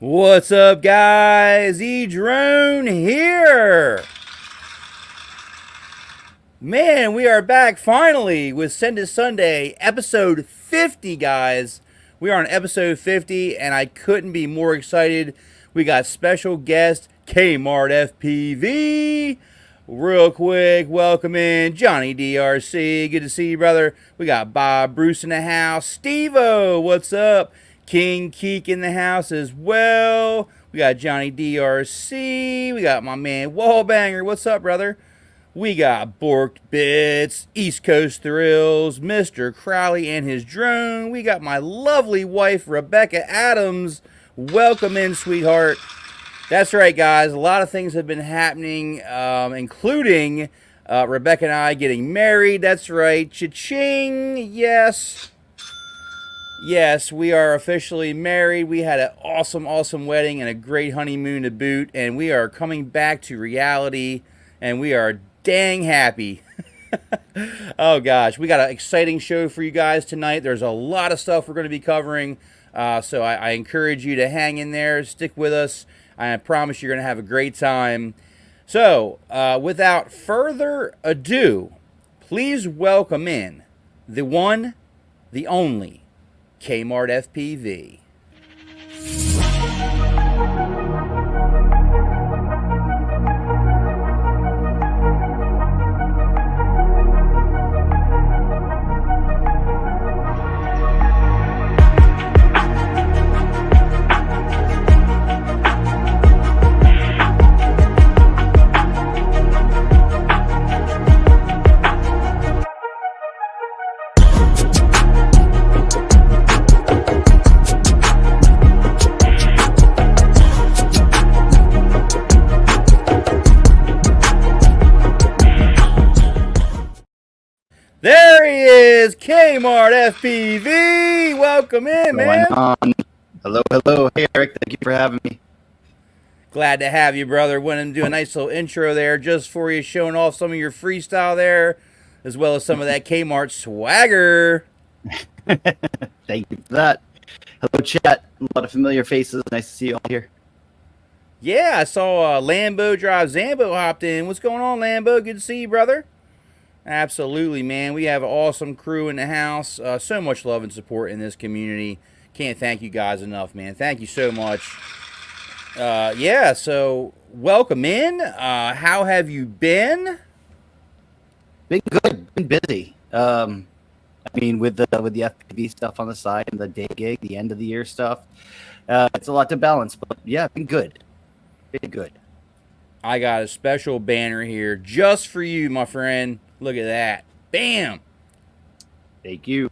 What's up, guys? Edrone here. Man, we are back finally with Send It Sunday, episode 50, guys. We are on episode 50, and I couldn't be more excited. We got special guest KMartFPV. Real quick, welcome in Johnny DRC. Good to see you, brother. We got Bob Bruce in the house. Steve-O, what's up? King Keek in the house as well. We got Johnny DRC. We got my man Wallbanger. What's up, brother? We got Borked Bits, East Coast Thrills, Mr. Crowley and his drone. We got my lovely wife, Rebecca Adams. Welcome in, sweetheart. That's right, guys. A lot of things have been happening, including Rebecca and I getting married. That's right. Cha-ching. Yes. Yes, we are officially married. We had an awesome wedding and a great honeymoon to boot. And we are coming back to reality. And we are dang happy. Oh, gosh. We got an exciting show for you guys tonight. There's a lot of stuff we're going to be covering. So I encourage you to hang in there. Stick with us. I promise you're going to have a great time. So, without further ado, please welcome in the one, the only, KMartFPV. There he is, KMartFPV. Welcome in, man. Hello. Hey, Eric. Thank you for having me. Glad to have you, brother. Went and do a nice little intro there just for you, showing off some of your freestyle there, as well as some of that Kmart swagger. Thank you for that. Hello, chat. A lot of familiar faces. Nice to see you all here. Yeah, I saw Lambo Drive Zambo hopped in. What's going on, Lambo? Good to see you, brother. Absolutely, man. We have an awesome crew in the house. So much love and support in this community. Can't thank you guys enough, man. Thank you so much. Yeah, so welcome in. How have you been? Been good. Been busy. I mean, with the FPV stuff on the side and the day gig, the end of the year stuff, it's a lot to balance. But yeah, been good. Been good. I got a special banner here just for you, my friend. Look at that. Bam. Thank you.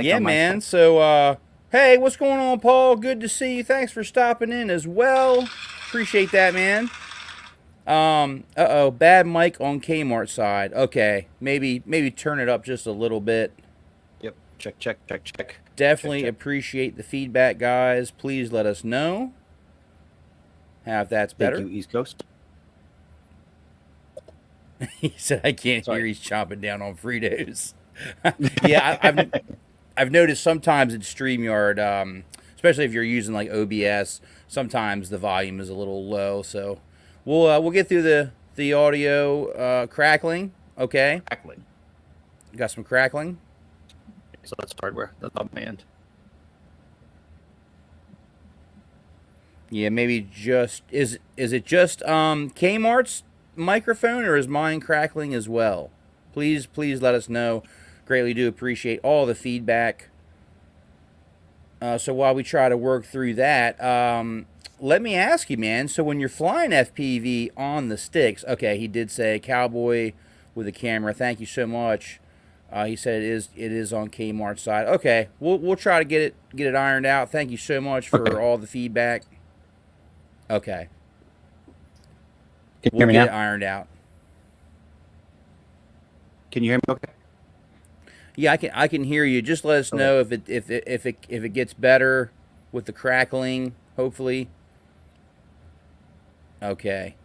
Yeah, man. So, hey, what's going on, Paul? Good to see you. Thanks for stopping in as well. Appreciate that, man. Uh-oh, bad mic on Kmart side. Okay, maybe turn it up just a little bit. Yep. Check. Definitely check. Appreciate the feedback, guys. Please let us know if that's better. Thank you, East Coast. He said, I can't hear he's chomping down on Fritos. Yeah, I've noticed sometimes in StreamYard, especially if you're using like OBS, sometimes the volume is a little low. So we'll get through the audio crackling. Okay. Crackling. Got some crackling. So that's hardware. That's on my end. Yeah, maybe just is it just Kmart's microphone, or is mine crackling as well? Please let us know. Greatly do appreciate all the feedback. So while we try to work through that, let me ask you, man, so when you're flying FPV on the sticks, okay, he did say cowboy with a camera. Thank you so much. He said it is on Kmart's side. Okay, we'll try to get it ironed out. Thank you so much for all the feedback. Okay. We'll get it ironed out. Can you hear me okay? Yeah, I can hear you. Just let us know if it gets better with the crackling, hopefully. Okay.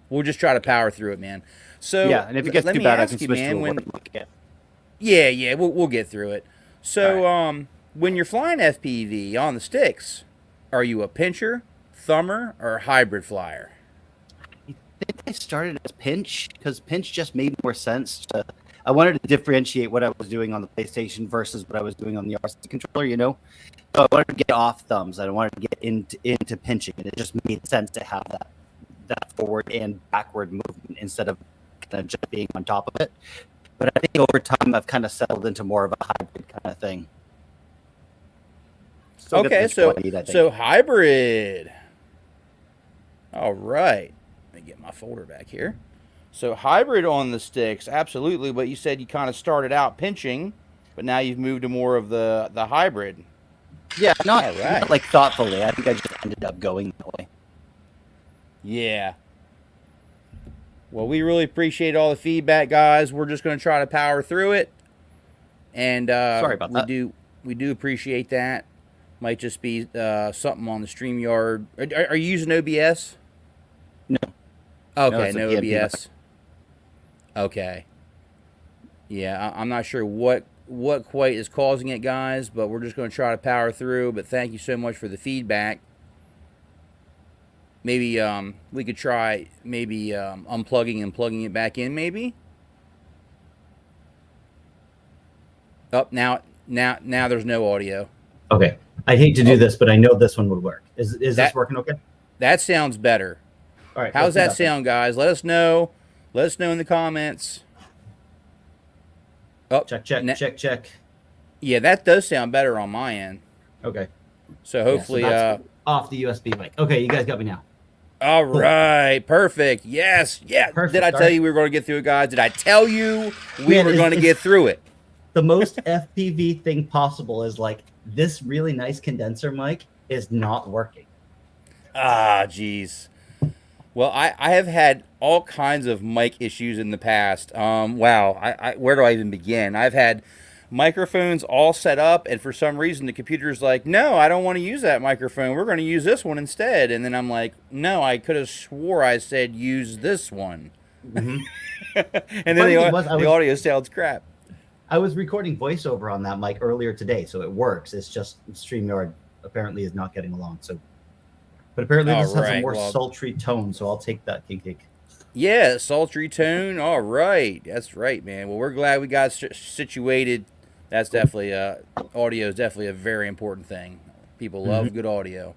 We'll just try to power through it, man. So yeah, and if it gets too bad, I can switch to a word mic again. Yeah, we'll get through it. So when you're flying FPV on the sticks, Are you a pincher, thumber, or a hybrid flyer? I think I started as pinch because pinch just made more sense. I wanted to differentiate what I was doing on the PlayStation versus what I was doing on the RC controller, you know? So I wanted to get off thumbs. I wanted to get into pinching, and it just made sense to have that forward and backward movement instead of kind of just being on top of it. But I think over time, I've kind of settled into more of a hybrid kind of thing. Still Okay, get the speed, I think. so hybrid. All right. Let me get my folder back here. So hybrid on the sticks, absolutely. But you said you kind of started out pinching, but now you've moved to more of the hybrid. Yeah, not, All right. not like thoughtfully. I think I just ended up going that way. Yeah. Well, we really appreciate all the feedback, guys. We're just going to try to power through it, and Sorry about that. We do appreciate that. Might just be something on the StreamYard. Are you using OBS? No. Okay, it's a no PNG OBS. Okay. Yeah, I'm not sure what quite is causing it, guys, but we're just going to try to power through. But thank you so much for the feedback. Maybe we could try unplugging and plugging it back in, maybe. Oh, now there's no audio. Okay. I'd hate to do this, but I know this one would work. Is this working okay? That sounds better. All right. How's that sound, guys? Let us know. Let us know in the comments. Oh, Check. Yeah, that does sound better on my end. Okay. So hopefully, that's off the USB mic. Okay, you guys got me now. All right, perfect. Yes, yeah. Perfect. Did I tell you we were going to get through it, guys? Did I tell you we Man, were going to get through it? The most FPV thing possible is like this really nice condenser mic is not working. Ah, geez. Well, I have had all kinds of mic issues in the past. Wow, where do I even begin? I've had microphones all set up, and for some reason the computer's like, no, I don't want to use that microphone. We're going to use this one instead. And then I'm like, no, I could have swore I said use this one. Mm-hmm. And then the audio sounds crap. I was recording voiceover on that mic earlier today, so it works. It's just StreamYard apparently is not getting along. So, but apparently this has a more sultry tone, so I'll take that, King. Yeah, sultry tone. All right, that's right, man. Well, we're glad we got situated. That's definitely audio is definitely a very important thing. People love good audio.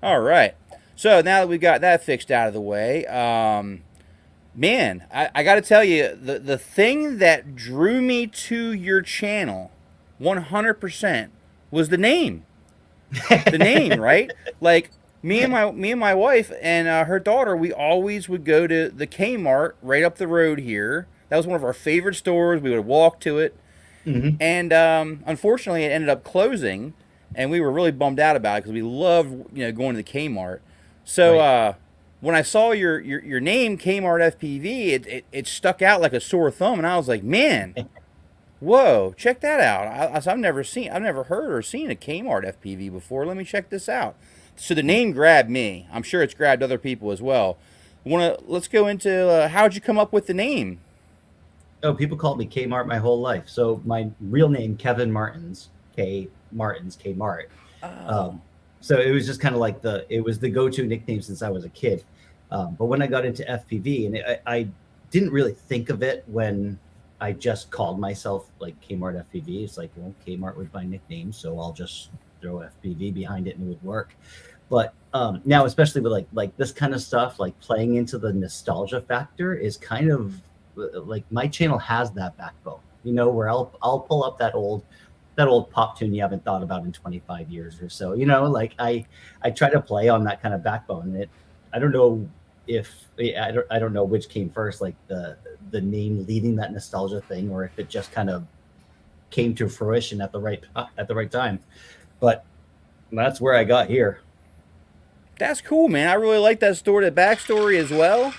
All right, so now that we've got that fixed out of the way, man, I got to tell you, the thing that drew me to your channel 100% was the name. The name, right? Like me and my wife and her daughter, we always would go to the Kmart right up the road here. That was one of our favorite stores. We would walk to it. And unfortunately, it ended up closing, and we were really bummed out about it because we loved going to the Kmart. So when I saw your name, KMartFPV, it stuck out like a sore thumb, and I was like, man, whoa, check that out. I've never heard or seen a KMartFPV before. Let me check this out. So the name grabbed me. I'm sure it's grabbed other people as well. Let's go into how'd you come up with the name? Oh, people called me Kmart my whole life. So my real name, Kevin Martins, Kmart. Oh. So it was just kind of like it was the go-to nickname since I was a kid. But when I got into FPV, and I didn't really think of it when I just called myself like Kmart FPV. It's like, well, Kmart was my nickname, so I'll just throw FPV behind it and it would work. But now, especially with like this kind of stuff, like playing into the nostalgia factor is kind of like my channel has that backbone, where I'll pull up that old pop tune you haven't thought about in 25 years or so, like I try to play on that kind of backbone. I don't know I don't know which came first, like the name leading that nostalgia thing, or if it just kind of came to fruition at the right time. But that's where I got here. That's cool, man. I really like that backstory as well.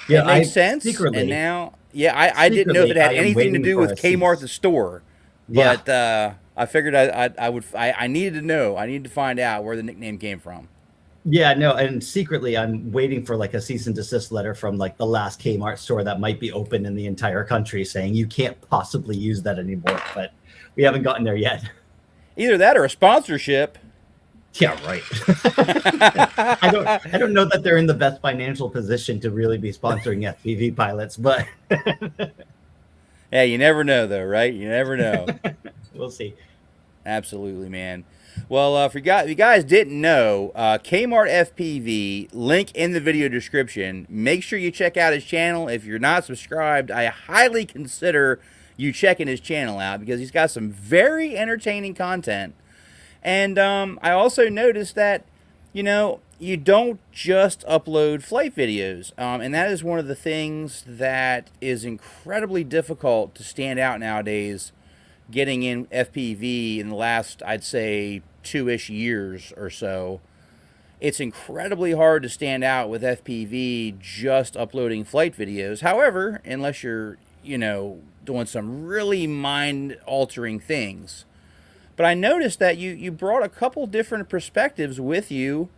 Yeah, it makes sense. Secretly, and now, I didn't know if it had anything to do with Kmart the store, but I figured I needed to know. I needed to find out where the nickname came from. Yeah, no, and secretly I'm waiting for like a cease and desist letter from like the last Kmart store that might be open in the entire country saying you can't possibly use that anymore, but we haven't gotten there yet. Either that or a sponsorship. Yeah, right. I don't know that they're in the best financial position to really be sponsoring FPV pilots, but Yeah, you never know, though, right? You never know. we'll see. Absolutely, man. Well, if you guys didn't know, Kmart FPV, link in the video description. Make sure you check out his channel. If you're not subscribed, I highly consider you checking his channel out because he's got some very entertaining content. And I also noticed that, you don't just upload flight videos. And that is one of the things that is incredibly difficult to stand out nowadays, getting in FPV in the last, I'd say, 2-ish years or so. It's incredibly hard to stand out with FPV just uploading flight videos. However, unless you're, doing some really mind-altering things. But I noticed that you brought a couple different perspectives with you,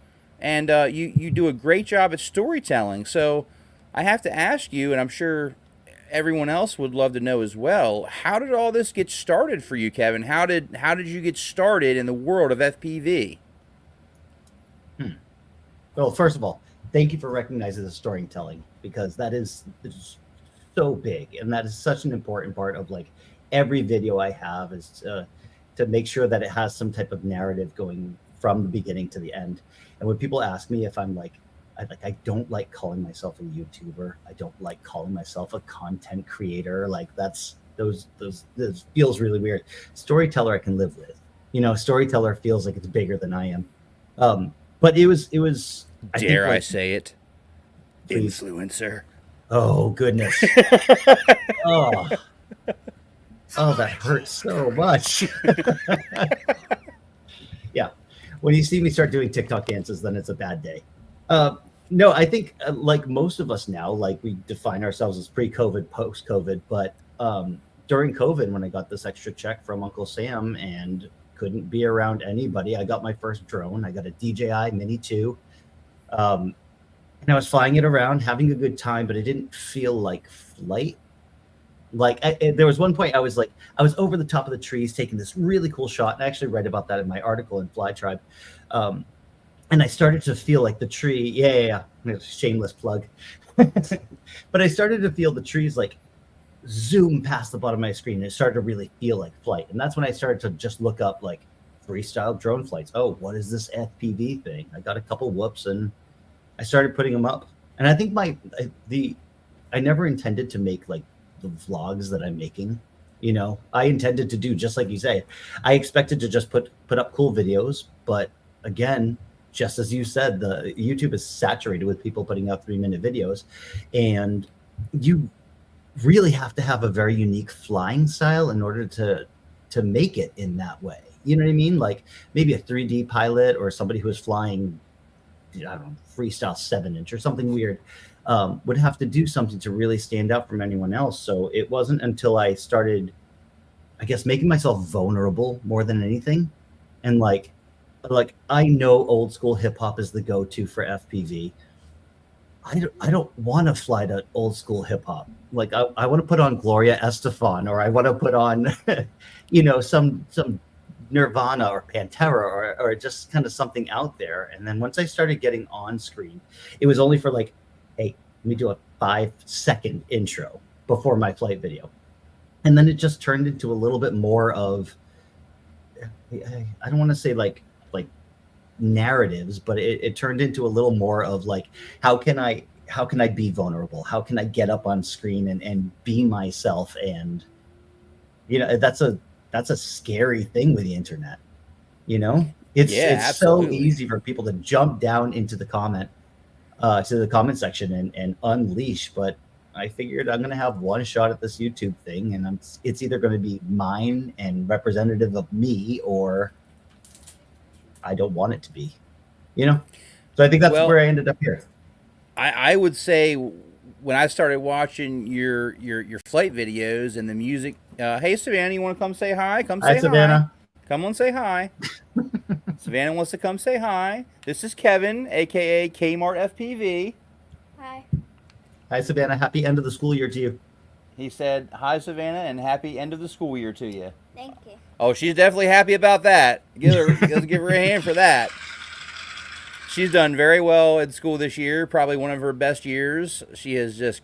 and you do a great job at storytelling. So I have to ask you, and I'm sure everyone else would love to know as well, how did all this get started for you, Kevin? How did you get started in the world of FPV? Well, first of all, thank you for recognizing the storytelling, because that is so big, and that is such an important part of like every video I have, is to make sure that it has some type of narrative going from the beginning to the end. And when people ask me if I'm like, I don't like calling myself a YouTuber, I don't like calling myself a content creator, like those feels really weird. Storyteller I can live with. Storyteller feels like it's bigger than I am. But it was Dare I say it? Please. Influencer. Oh goodness. Oh, that hurts so much. Yeah. When you see me start doing TikTok dances, then it's a bad day. No, I think like most of us now, like we define ourselves as pre-COVID, post-COVID, but during COVID, when I got this extra check from Uncle Sam and couldn't be around anybody, I got my first drone. I got a DJI Mini 2. And I was flying it around, having a good time, but it didn't feel like flight. Like there was one point I was over the top of the trees taking this really cool shot, and I actually write about that in my article in Fly Tribe. And I started to feel like the tree, yeah. Shameless plug. But I started to feel the trees like zoom past the bottom of my screen, and it started to really feel like flight. And that's when I started to just look up like freestyle drone flights. Oh, what is this FPV thing? I got a couple whoops and I started putting them up. And I think I never intended to make like the vlogs that I'm making. I intended to do just like you say. I expected to just put up cool videos, but again, just as you said, the YouTube is saturated with people putting out 3-minute videos, and you really have to have a very unique flying style in order to make it in that way. You know what I mean? Like maybe a 3D pilot or somebody who is flying, I don't know, freestyle 7-inch or something weird, would have to do something to really stand out from anyone else. So it wasn't until I started, I guess, making myself vulnerable more than anything. And like I know old school hip hop is the go-to for FPV. I don't want to fly to old school hip hop. Like I want to put on Gloria Estefan, or I want to put on, some Nirvana or Pantera or just kind of something out there. And then once I started getting on screen, it was only for like, hey, let me do a 5-second intro before my flight video. And then it just turned into a little bit more of, I don't want to say like narratives, but it turned into a little more of like, how can I be vulnerable? How can I get up on screen and be myself? And, that's a scary thing with the internet. It's so easy for people to jump down into the comment section and unleash. But I figured I'm going to have one shot at this YouTube thing, and it's either going to be mine and representative of me, or I don't want it to be, So I think that's where I ended up here. I would say when I started watching your flight videos and the music, hey Savannah, you want to come say hi? Come say hi. Savannah. Come on, say hi. Savannah wants to come say hi. This is Kevin, aka KMartFPV. Hi. Hi Savannah. Happy end of the school year to you. He said hi Savannah and happy end of the school year to you. Thank you. Oh, she's definitely happy about that. Give her a hand for that. She's done very well at school this year. Probably one of her best years. She has just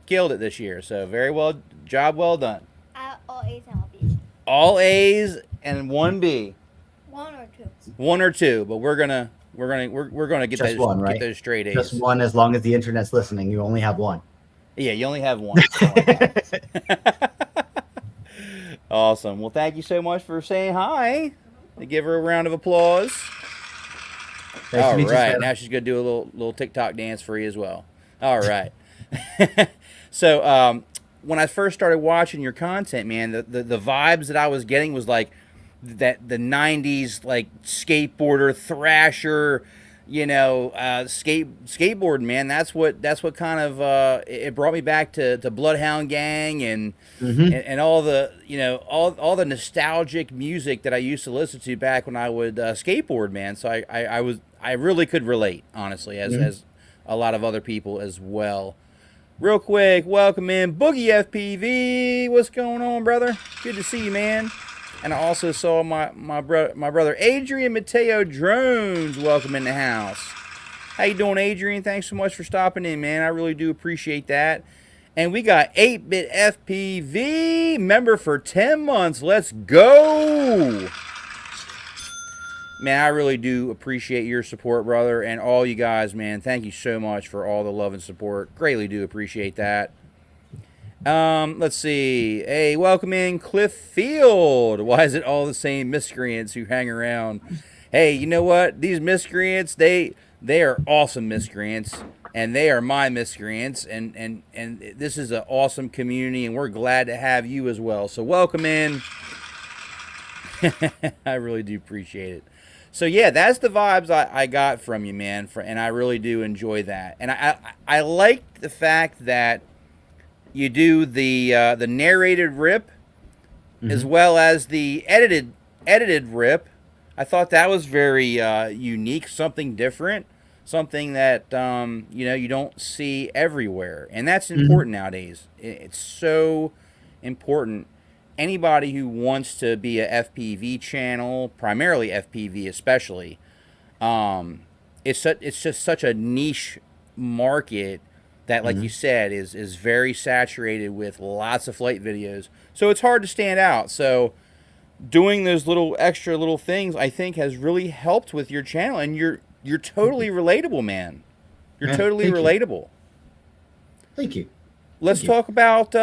killed it this year. So very well, job well done. All A's and all B's. All A's and one B. One or two. One or two, but we're gonna get Just one, right? get those straight A's. Just one, as long as the internet's listening. You only have one. Yeah, you only have one. Awesome. Well, thank you so much for saying hi. Give her a round of applause. Nice to meet you, right, Sarah. now she's gonna do a little TikTok dance for you as well. All right. So when I first started watching your content, man, the vibes that I was getting was like that the '90s like skateboarder, thrasher, skateboard, man. That's what kind of it brought me back to Bloodhound Gang and all the all the nostalgic music that I used to listen to back when I would skateboard, man. So I really could relate, honestly, as a lot of other people as well. Real quick, welcome in Boogie FPV. What's going on, brother? Good to see you, man. And I also saw my brother Adrian Mateo Drones. Welcome in the house. How you doing, Adrian? Thanks so much for stopping in, man. I really do appreciate that. And we got 8-Bit FPV member for 10 months. Let's go. Man, I really do appreciate your support, brother, and all you guys, man. Thank you so much for all the love and support. Greatly do appreciate that. Let's see. Hey, welcome in Cliff Field. Why is it all the same miscreants who hang around? Hey, you know what? These miscreants, they are awesome miscreants, and they are my miscreants, and this is an awesome community, and we're glad to have you as well. So welcome in. I really do appreciate it. So yeah, that's the vibes I got from you, man, and I really do enjoy that. And I like the fact that you do the narrated rip as well as the edited rip. I thought that was very unique, something different, something that you don't see everywhere, and that's important nowadays. It's so important. Anybody who wants to be a FPV channel, primarily FPV especially, it's just such a niche market that, like you said, is very saturated with lots of flight videos. So it's hard to stand out. So doing those little extra little things, I think, has really helped with your channel, and you're totally relatable, man. You're totally relatable. Thank you. Let's talk about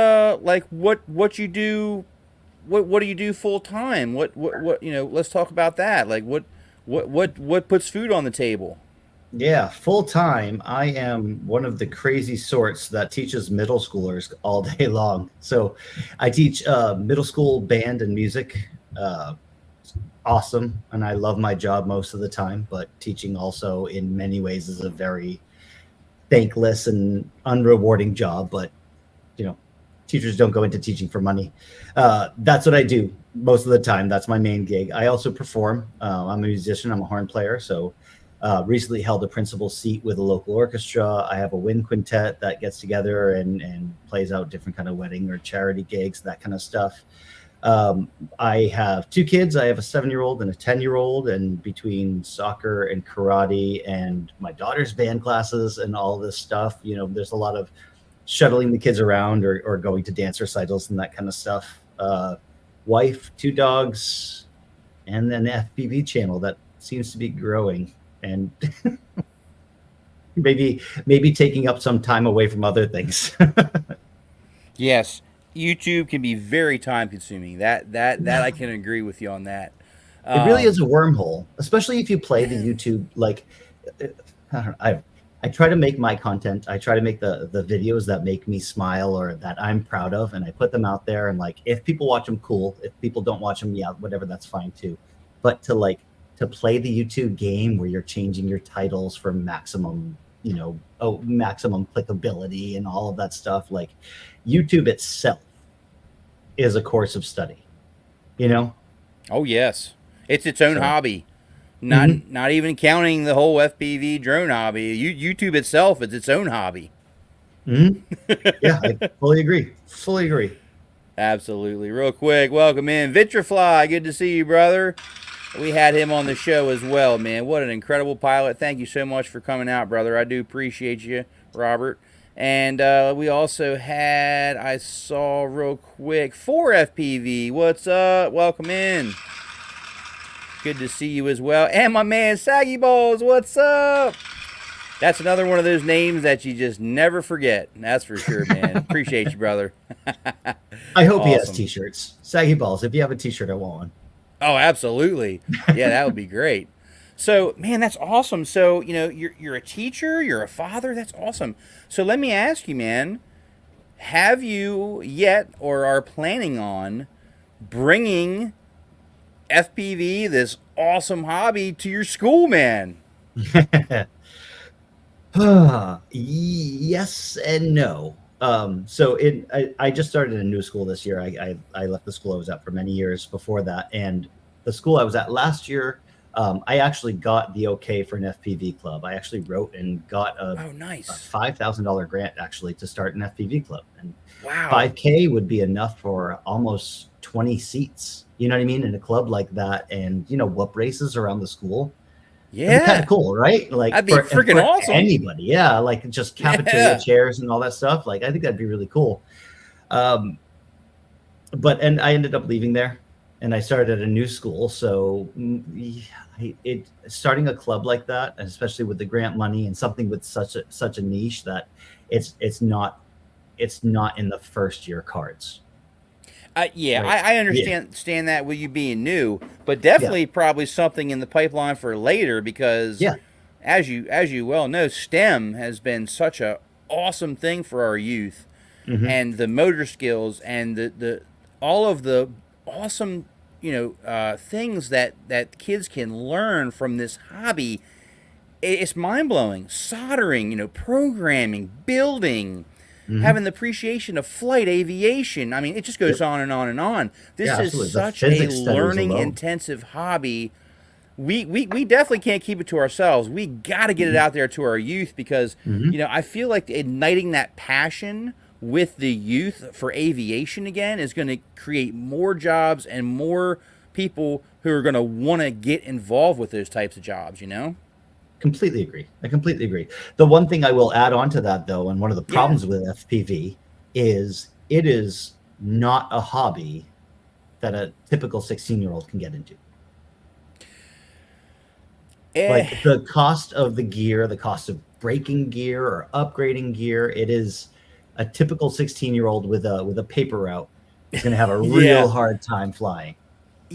like what you do. What do you do full time? What let's talk about that. Like what puts food on the table? Yeah, full time. I am one of the crazy sorts that teaches middle schoolers all day long. So I teach middle school band and music. Awesome. And I love my job most of the time, but teaching also in many ways is a very thankless and unrewarding job. But teachers don't go into teaching for money. That's what I do most of the time. That's my main gig. I also perform. I'm a musician. I'm a horn player. So recently held a principal seat with a local orchestra. I have a wind quintet that gets together and plays out different kind of wedding or charity gigs, that kind of stuff. I have 2 kids. I have a 7-year-old and a 10-year-old, and between soccer and karate and my daughter's band classes and all this stuff, there's a lot of shuttling the kids around or going to dance recitals and that kind of stuff. Wife, 2 dogs, and an FPV channel that seems to be growing and maybe taking up some time away from other things. Yes, YouTube can be very time consuming. That I can agree with you on that. It really is a wormhole, especially if you play the YouTube. Like, I try to make my content. I try to make the videos that make me smile or that I'm proud of, and I put them out there. And like, if people watch them, cool. If people don't watch them, yeah, whatever, that's fine too. But to play the YouTube game where you're changing your titles for maximum, maximum clickability and all of that stuff, like YouTube itself is a course of study. Oh yes, it's its own hobby. Not even counting the whole FPV drone hobby. YouTube itself is its own hobby. Yeah, I fully agree. Absolutely. Real quick, welcome in Vitrafly. Good to see you, brother. We had him on the show as well, man. What an incredible pilot. Thank you so much for coming out, brother. I do appreciate you, Robert. And we also had, I saw real quick, 4FPV. What's up? Welcome in. Good to see you as well. And my man, Saggy Balls. What's up? That's another one of those names that you just never forget. That's for sure, man. Appreciate you, brother. I hope he has Awesome. t-shirts. Saggy Balls, if you have a t-shirt, I want one. Oh, absolutely. Yeah, that would be great. So, man, that's awesome. So, you know, you're a teacher, you're a father. That's awesome. So let me ask you, man, have you yet or are planning on bringing FPV, this awesome hobby, to your school, man? Yes and no. I just started a new school this year. I left the school I was at for many years before that, and the school I was at last year, I actually got the okay for an FPV club. I actually wrote and got a nice $5,000 grant actually to start an FPV club, and wow, 5K would be enough for almost 20 seats. You know what I mean, in a club like that, and whoop races around the school. yeah, Kind of cool, right? Like that'd be freaking awesome. Anybody, yeah, like just cafeteria chairs and all that stuff. Like I think that'd be really cool. And I ended up leaving there, and I started at a new school. So starting a club like that, especially with the grant money and something with such a niche that it's not in the first year cards. Yeah, right. I understand that with you being new, but definitely probably something in the pipeline for later because, as you well know, STEM has been such a awesome thing for our youth, and the motor skills and the all of the awesome things that kids can learn from this hobby. It's mind blowing. Soldering, programming, building. Having the appreciation of flight aviation. I mean, it just goes on and on and on. This is such a learning intensive hobby. We definitely can't keep it to ourselves. We got to get it out there to our youth because, I feel like igniting that passion with the youth for aviation again is going to create more jobs and more people who are going to want to get involved with those types of jobs, Completely agree. I completely agree. The one thing I will add on to that, though, and one of the problems with FPV is it is not a hobby that a typical 16-year-old can get into. Like the cost of the gear, the cost of breaking gear or upgrading gear, it is a typical 16-year-old with a paper route is going to have a real hard time flying.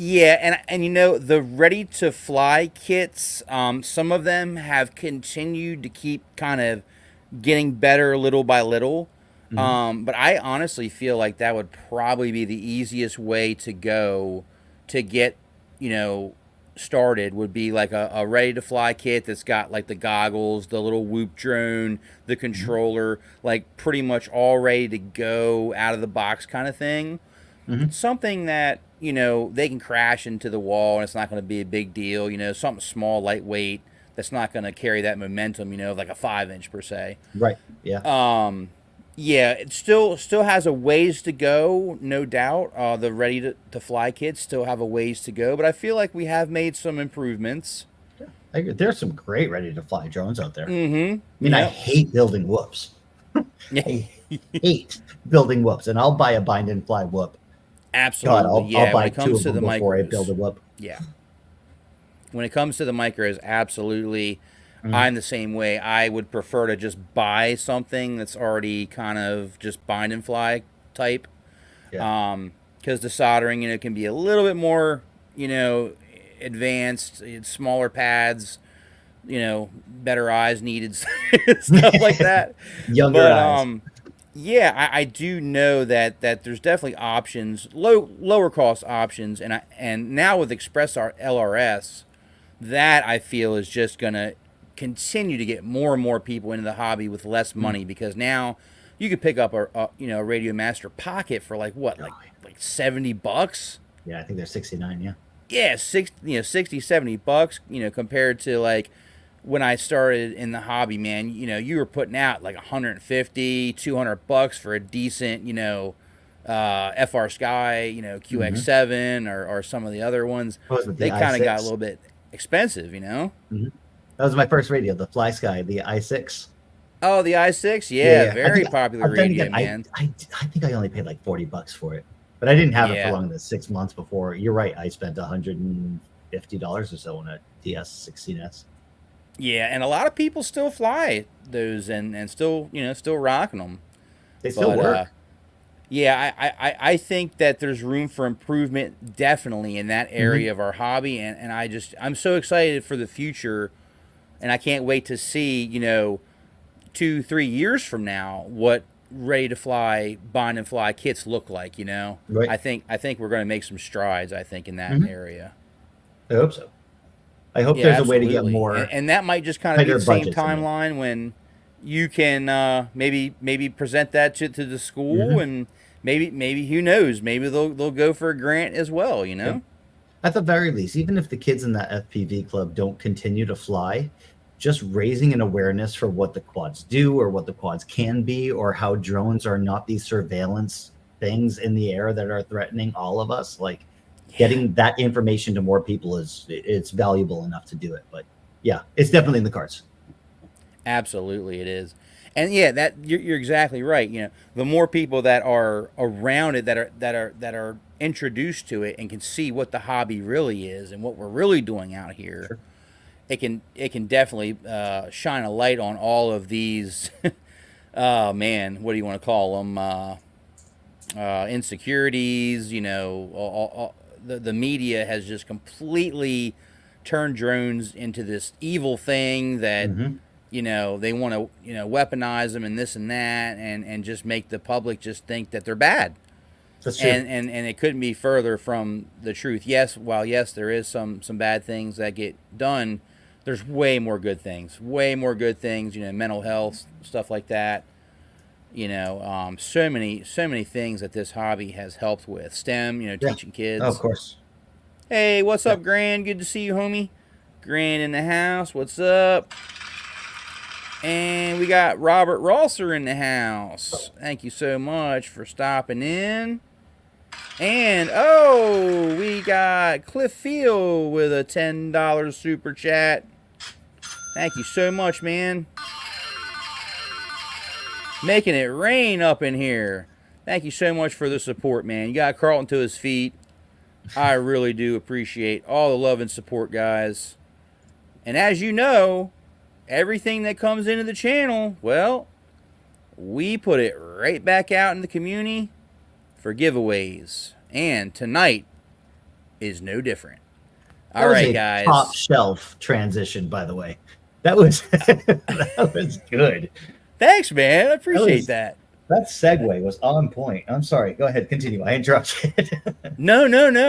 Yeah, and the ready to fly kits, some of them have continued to keep kind of getting better little by little. But I honestly feel like that would probably be the easiest way to go to get, started would be like a ready to fly kit that's got like the goggles, the little whoop drone, the controller, like pretty much all ready to go out of the box kind of thing. Something that they can crash into the wall and it's not going to be a big deal. Something small, lightweight that's not going to carry that momentum. Like a 5-inch per se. Right. Yeah. Yeah. It still has a ways to go, no doubt. The ready to fly kits still have a ways to go, but I feel like we have made some improvements. Yeah. There's some great ready to fly drones out there. I mean, I hate building whoops. I hate building whoops, and I'll buy a bind and fly whoop. Absolutely. God, I'll buy two of them before I build a whoop. Yeah. When it comes to the micros, absolutely. I'm the same way. I would prefer to just buy something that's already kind of just bind and fly type. Yeah. Because the soldering, can be a little bit more, advanced, smaller pads, better eyes needed, stuff like that. Younger eyes. Yeah, I do know that there's definitely options, lower cost options, and now with Express LRS, that I feel is just gonna continue to get more and more people into the hobby with less money because now you could pick up a Radio Master Pocket for like what, like $70. Yeah, I think they're 69. Yeah. Yeah, $60-$70. Compared to like when I started in the hobby, man, you were putting out like $150-$200 for a decent, FR Sky, you know, QX7 or some of the other ones. What was it, the They kind of got a i6? little bit expensive, you know. Mhm. That was my first radio, the Fly Sky, the i6. Oh, the i6, Yeah, yeah, I very think, popular but then radio, again, man. I think I only paid like $40 for it, but I didn't have it for Yeah. longer than 6 months before. You're right. I spent $150 or so on a DS16S. Yeah, and a lot of people still fly those and still, you know, still rocking them. They still But work. yeah, I think that there's room for improvement definitely in that area of our hobby, and I'm so excited for the future, and I can't wait to see, you know, 2-3 years from now what ready to fly bind and fly kits look like. You know, Right. I think we're going to make some strides. I think in that area. I hope so. I hope Yeah, there's a way to get absolutely. more. And that might just kind of be tighter the same budgets in it. timeline when you can maybe present that to the school, and maybe who knows, maybe they'll go for a grant as well, you know. At the very least, even if the kids in that FPV club don't continue to fly, just raising an awareness for what the quads do or what the quads can be, or how drones are not these surveillance things in the air that are threatening all of us. Like getting that information to more people it's valuable enough to do it. But yeah, it's definitely in the cards. Absolutely, it is. And yeah, that you're exactly right. You know, the more people that are around it, that are introduced to it, and can see what the hobby really is and what we're really doing out here, Sure. it can definitely shine a light on all of these. Man, what do you want to call them? Insecurities. You know, the media has just completely turned drones into this evil thing that. You know, they want to, you know, weaponize them and this and that, and just make the public just think that they're bad. That's true. And it couldn't be further from the truth. Yes, while yes, there is some bad things that get done, there's way more good things. Way more good things, you know, mental health, stuff like that. You know, so many things that this hobby has helped with. STEM, you know, teaching kids. Oh, of course. Hey, what's up, Grand? Good to see you, homie. Grand in the house. What's up? And we got Robert Rosser in the house. Thank you so much for stopping in. And, oh, we got Cliff Field with a $10 super chat. Thank you so much, man. Making it rain up in here. Thank you so much for the support, man. You got Carlton to his feet. I really do appreciate all the love and support, guys. And as you know, everything that comes into the channel, well, we put it right back out in the community for giveaways. And tonight is no different. All right, guys. Top shelf transition, by the way. That was that was good. Thanks, man. I appreciate that. That segue was on point. I'm sorry. Go ahead. Continue. I interrupted. No.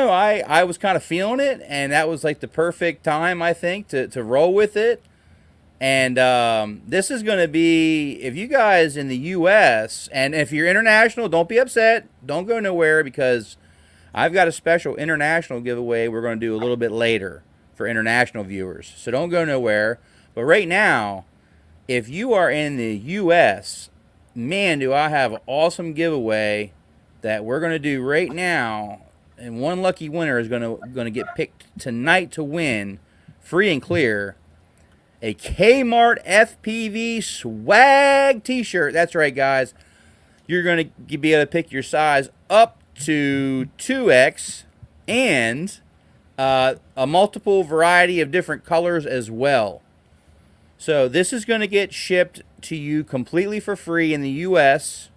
I was kind of feeling it, and that was like the perfect time, I think, to roll with it. And this is going to be, if you guys in the U.S., and if you're international, don't be upset. Don't go nowhere, because I've got a special international giveaway we're going to do a little bit later for international viewers. So don't go nowhere. But right now, if you are in the U.S., man, do I have an awesome giveaway that we're going to do right now. And one lucky winner is going to get picked tonight to win, free and clear, a KMartFPV swag t-shirt. That's right, guys. You're going to be able to pick your size up to 2X and a multiple variety of different colors as well. So this is going to get shipped to you completely for free in the U.S.,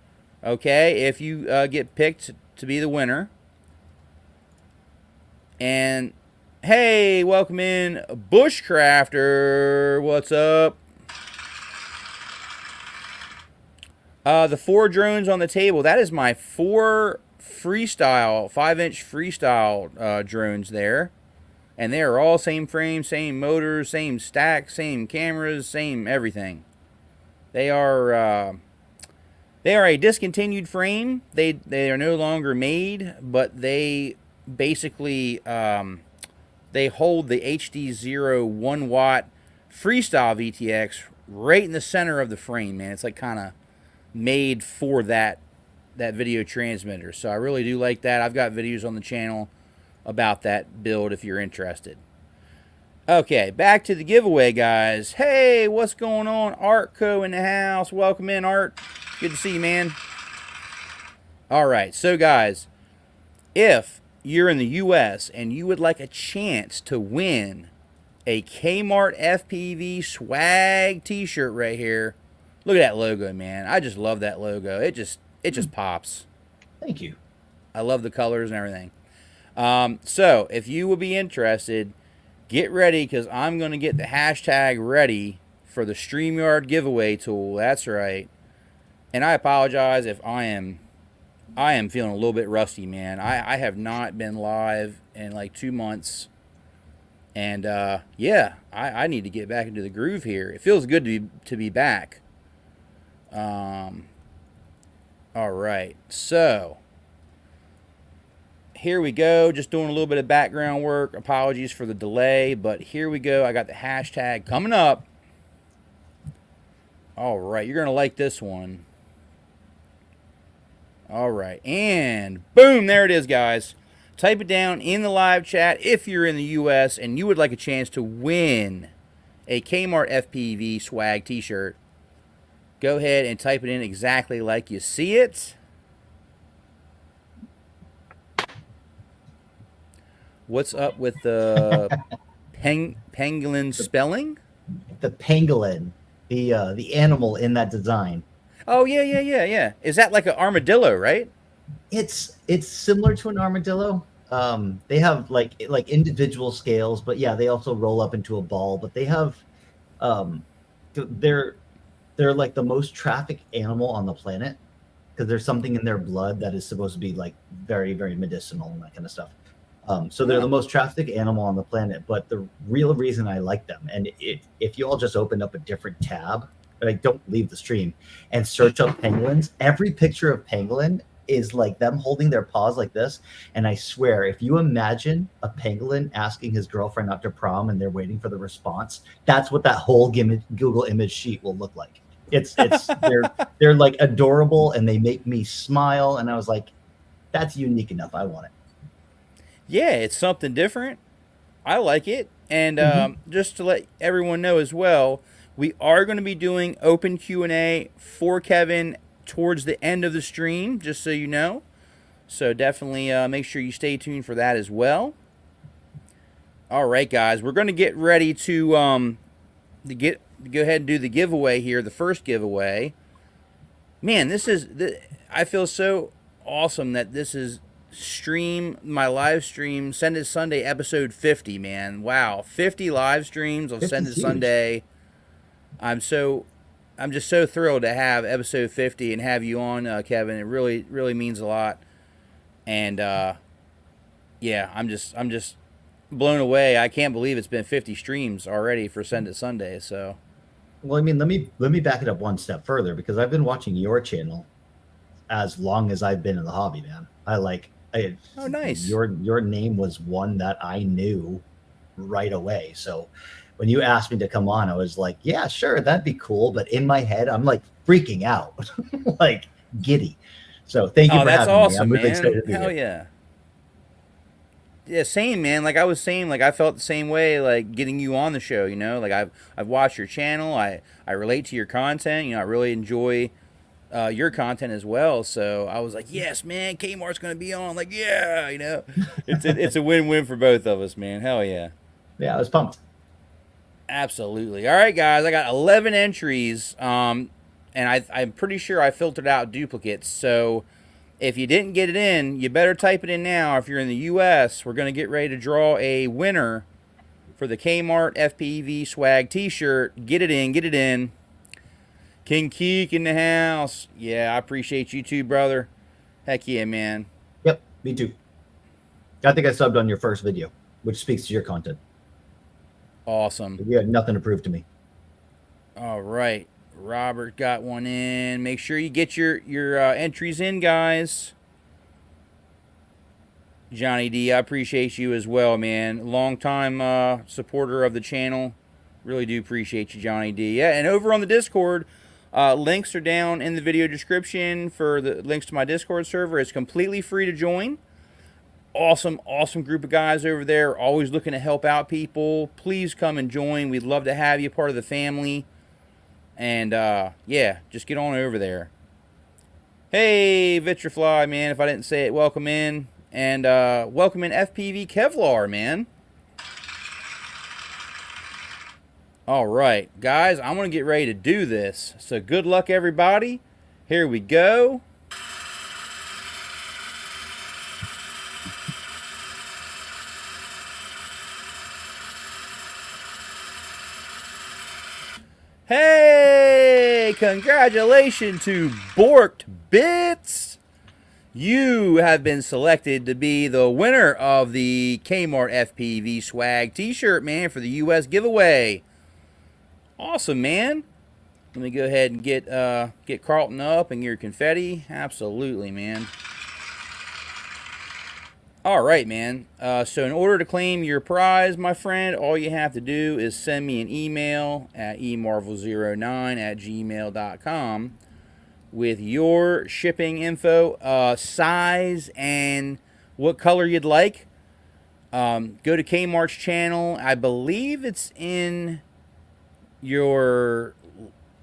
okay, if you get picked to be the winner. And hey, welcome in, Bushcrafter. What's up? The 4 drones on the table. That is my 4 freestyle, 5-inch freestyle drones there. And they are all same frame, same motors, same stack, same cameras, same everything. They are a discontinued frame. They are no longer made, but they basically they hold the HD0 1-watt freestyle VTX right in the center of the frame, man. It's like kind of made for that video transmitter. So I really do like that. I've got videos on the channel about that build if you're interested. Okay, back to the giveaway, guys. Hey, what's going on? Art Co in the house. Welcome in, Art. Good to see you, man. All right, so guys, if you're in the U.S. and you would like a chance to win a KMartFPV swag t-shirt right here, look at that logo, man. I just love that logo. It just pops. Thank you. I love the colors and everything. So if you will be interested, get ready, because I'm going to get the hashtag ready for the StreamYard giveaway tool. That's right. And I apologize if I am feeling a little bit rusty, man. I have not been live in like 2 months. And yeah, I need to get back into the groove here. It feels good to be back. All right, so here we go. Just doing a little bit of background work. Apologies for the delay, but here we go. I got the hashtag coming up. All right, you're gonna like this one. All right, and boom, there it is, guys. Type it down in the live chat if you're in the U.S. and you would like a chance to win a KMartFPV swag t-shirt. Go ahead and type it in exactly like you see it. What's up with the pangolin spelling? The pangolin, the animal in that design. Oh, yeah. Is that like an armadillo, right? It's similar to an armadillo. They have like individual scales, but yeah, they also roll up into a ball. But they have, they're like the most trafficked animal on the planet, because there's something in their blood that is supposed to be like very, very medicinal and that kind of stuff. So they're the most trafficked animal on the planet. But the real reason I like them, and if you all just open up a different tab, like don't leave the stream, and search up pangolins, every picture of pangolin is like them holding their paws like this. And I swear, if you imagine a pangolin asking his girlfriend out to prom and they're waiting for the response, that's what that whole Google image sheet will look like. It's they're like adorable, and they make me smile. And I was like, that's unique enough. I want it. Yeah, it's something different. I like it. And just to let everyone know as well, we are going to be doing open Q&A for Kevin towards the end of the stream, just so you know. So definitely make sure you stay tuned for that as well. All right, guys, we're going to get ready to go ahead and do the giveaway here, the first giveaway. Man, I feel so awesome that this is my live stream, Send It Sunday episode 50, man. Wow, 50 live streams of Send It Sunday. I'm just so thrilled to have episode 50 and have you on, Kevin. It really, really means a lot. And yeah, I'm just blown away. I can't believe it's been 50 streams already for Send It Sunday. So, well, I mean, let me back it up one step further, because I've been watching your channel as long as I've been in the hobby, man. Oh, nice. Your name was one that I knew right away. So when you asked me to come on, I was like, yeah, sure, that'd be cool. But in my head, I'm like freaking out, like giddy. So thank you for having me. I'm really excited to be Hell here. yeah. Yeah, same, man. Like I was saying, like I felt the same way, like getting you on the show, you know? Like I've watched your channel. I relate to your content. You know, I really enjoy your content as well. So I was like, yes, man, Kmart's going to be on. Like, yeah, you know. It's a win-win for both of us, man. Hell yeah. Yeah, I was pumped. Absolutely. All right, guys, I got 11 entries, and I'm pretty sure I filtered out duplicates. So if you didn't get it in, you better type it in now. If you're in the U.S., we're going to get ready to draw a winner for the KMartFPV swag t-shirt. Get it in. King Keek in the house. Yeah, I appreciate you too, brother. Heck yeah, man. Yep, me too. I think I subbed on your first video, which speaks to your content. Awesome. You had nothing to prove to me. All right. Robert got one in. Make sure you get your entries in, guys. Johnny D, I appreciate you as well, man. Long-time supporter of the channel. Really do appreciate you, Johnny D. Yeah, and over on the Discord, Links are down in the video description for the links to my Discord server. It's completely free to join. Awesome group of guys over there, always looking to help out people. Please come and join. We'd love to have you part of the family. And yeah, just get on over there. Hey, Vitrafly, man, if I didn't say it, welcome in. And welcome in FPV Kevlar, man. All right, guys, I'm going to get ready to do this. So good luck, everybody. Here we go. Hey, congratulations to Borked Bits. You have been selected to be the winner of the KMartFPV swag t-shirt, man, for the US giveaway. Awesome, man. Let me go ahead and get Carlton up and your confetti. Absolutely, man. All right, man. So in order to claim your prize, my friend, all you have to do is send me an email at emarvel09@gmail.com with your shipping info, size, and what color you'd like. Go to Kmart's channel. I believe it's in your,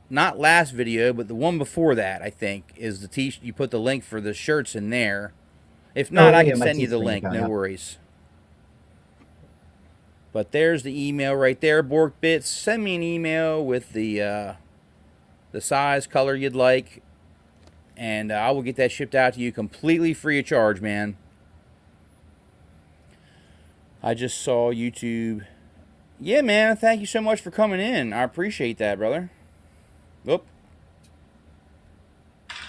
not last video, but the one before that, I think, is the t-shirt. You put the link for the shirts in there. If not, I can send you the link. No worries. But there's the email right there, Bork Bits. Send me an email with the size, color you'd like, and I will get that shipped out to you completely free of charge, man. I just saw YouTube. Yeah, man, thank you so much for coming in. I appreciate that, brother. Oop.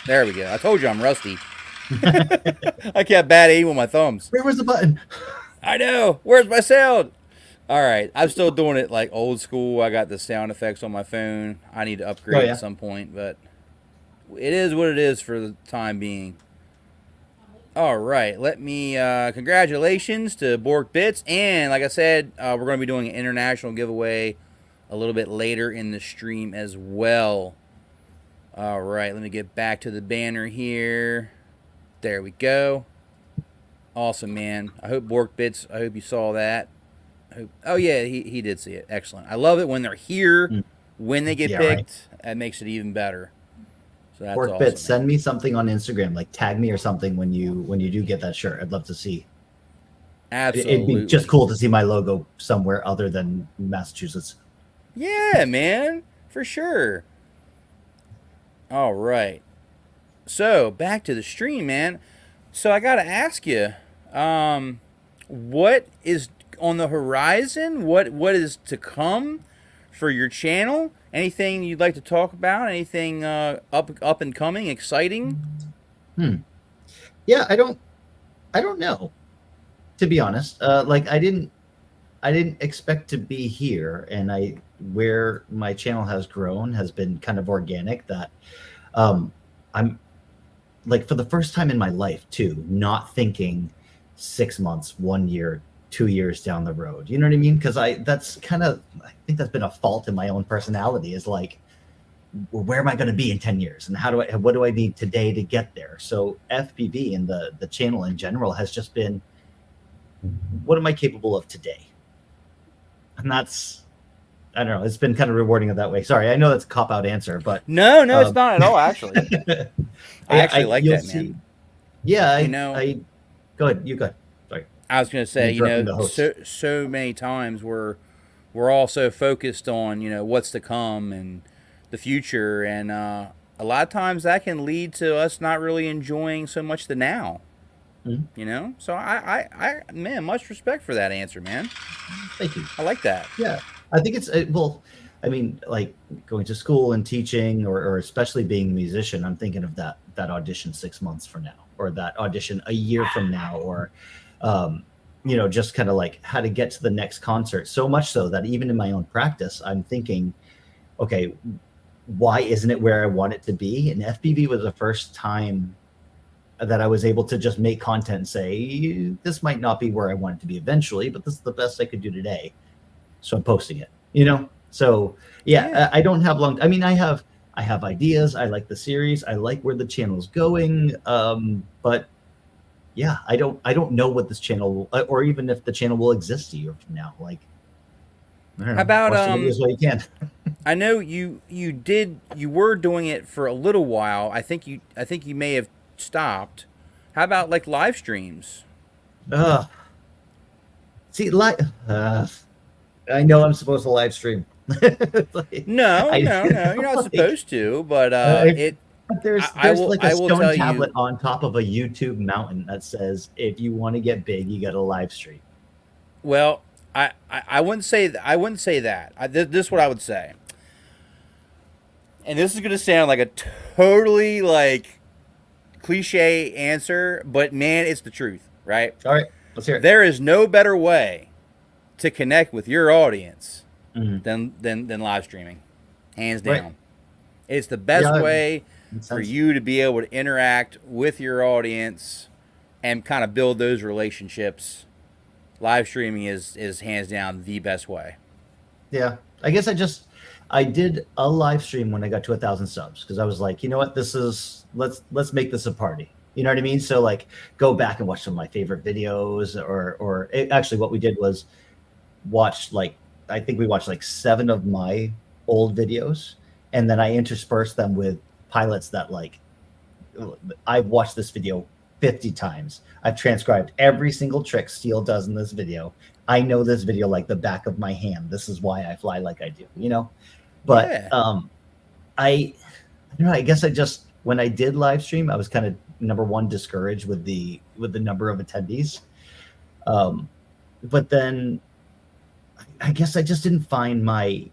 There we go. I told you I'm rusty. I kept bad aim with my thumbs. Where's the button? I know. Where's my sound? All right. I'm still doing it like old school. I got the sound effects on my phone. I need to upgrade at some point, but it is what it is for the time being. All right. Let me, congratulations to Bork Bits. And like I said, we're going to be doing an international giveaway a little bit later in the stream as well. All right. Let me get back to the banner here. There we go. Awesome, man. I hope Bork Bits, I hope you saw that. Oh, yeah, he did see it. Excellent. I love it when they're here, when they get picked. Right. That makes it even better. So that's Bork Bits, send me something on Instagram, like tag me or something when you do get that shirt. I'd love to see. Absolutely. It'd be just cool to see my logo somewhere other than Massachusetts. Yeah, man, for sure. All right. So back to the stream, man. So I gotta ask you, what is on the horizon? What is to come for your channel? Anything you'd like to talk about? Anything up and coming, exciting? Yeah, I don't know, to be honest. Like I didn't expect to be here, and where my channel has grown has been kind of organic. That I'm like, for the first time in my life too, not thinking 6 months, 1 year, 2 years down the road. You know what I mean? Because I think that's been a fault in my own personality, is like, where am I going to be in 10 years? And what do I need today to get there? So FPV and the channel in general has just been, what am I capable of today? And that's, I don't know, it's been kind of rewarding in that way. Sorry, I know that's a cop-out answer, but no, it's not at all, actually. I actually like that, man. Yeah, go ahead. You go ahead. Sorry. I was going to say, so many times we're all so focused on, what's to come and the future, and a lot of times that can lead to us not really enjoying so much the now. So I man, much respect for that answer, man. Thank you. I like that. Yeah, I think it's well, I mean, like going to school and teaching, or especially being a musician, I'm thinking of that audition 6 months from now, or that audition a year from now, or just kind of like how to get to the next concert. So much so that even in my own practice, I'm thinking, okay, why isn't it where I want it to be? And FPV was the first time that I was able to just make content and say, this might not be where I want it to be eventually, but this is the best I could do today. So I'm posting it, So yeah. I don't have I have I have ideas. I like the series. I like where the channel's going. But yeah, I don't know what this channel or even if the channel will exist a year from now. Like, I don't How know. about Watch the videos while you can. I know you were doing it for a little while. I think you may have stopped. How about like live streams? See, I know I'm supposed to live stream. Like, No, I, no, no. You're not like, supposed to, but I- there's I will like I a will stone tell tablet you. on top of a YouTube mountain that says, if you want to get big, you got to live stream. Well, I wouldn't say that. This is what I would say, and this is gonna sound like a totally like cliche answer, but man, it's the truth, right? All right, let's hear it. There is no better way to connect with your audience Mhm. than live streaming, hands Right. down. It's the best Yeah, way makes for sense. you to be able to interact with your audience and kind of build those relationships. Live streaming is hands down the best way. Yeah, I guess I did a live stream when I got to 1,000 subs because I was like, you know what, let's make this a party. You know what I mean? So like, go back and watch some of my favorite videos, actually, what we did was watch like I think we watched like 7 of my old videos, and then I interspersed them with pilots that like I've watched this video 50 times. I've transcribed every single trick Steele does in this video. I know this video like the back of my hand. This is why I fly like I do, you know? But Yeah. I don't know, I guess when I did live stream, I was kind of number one discouraged with the number of attendees. But then I guess I just didn't find my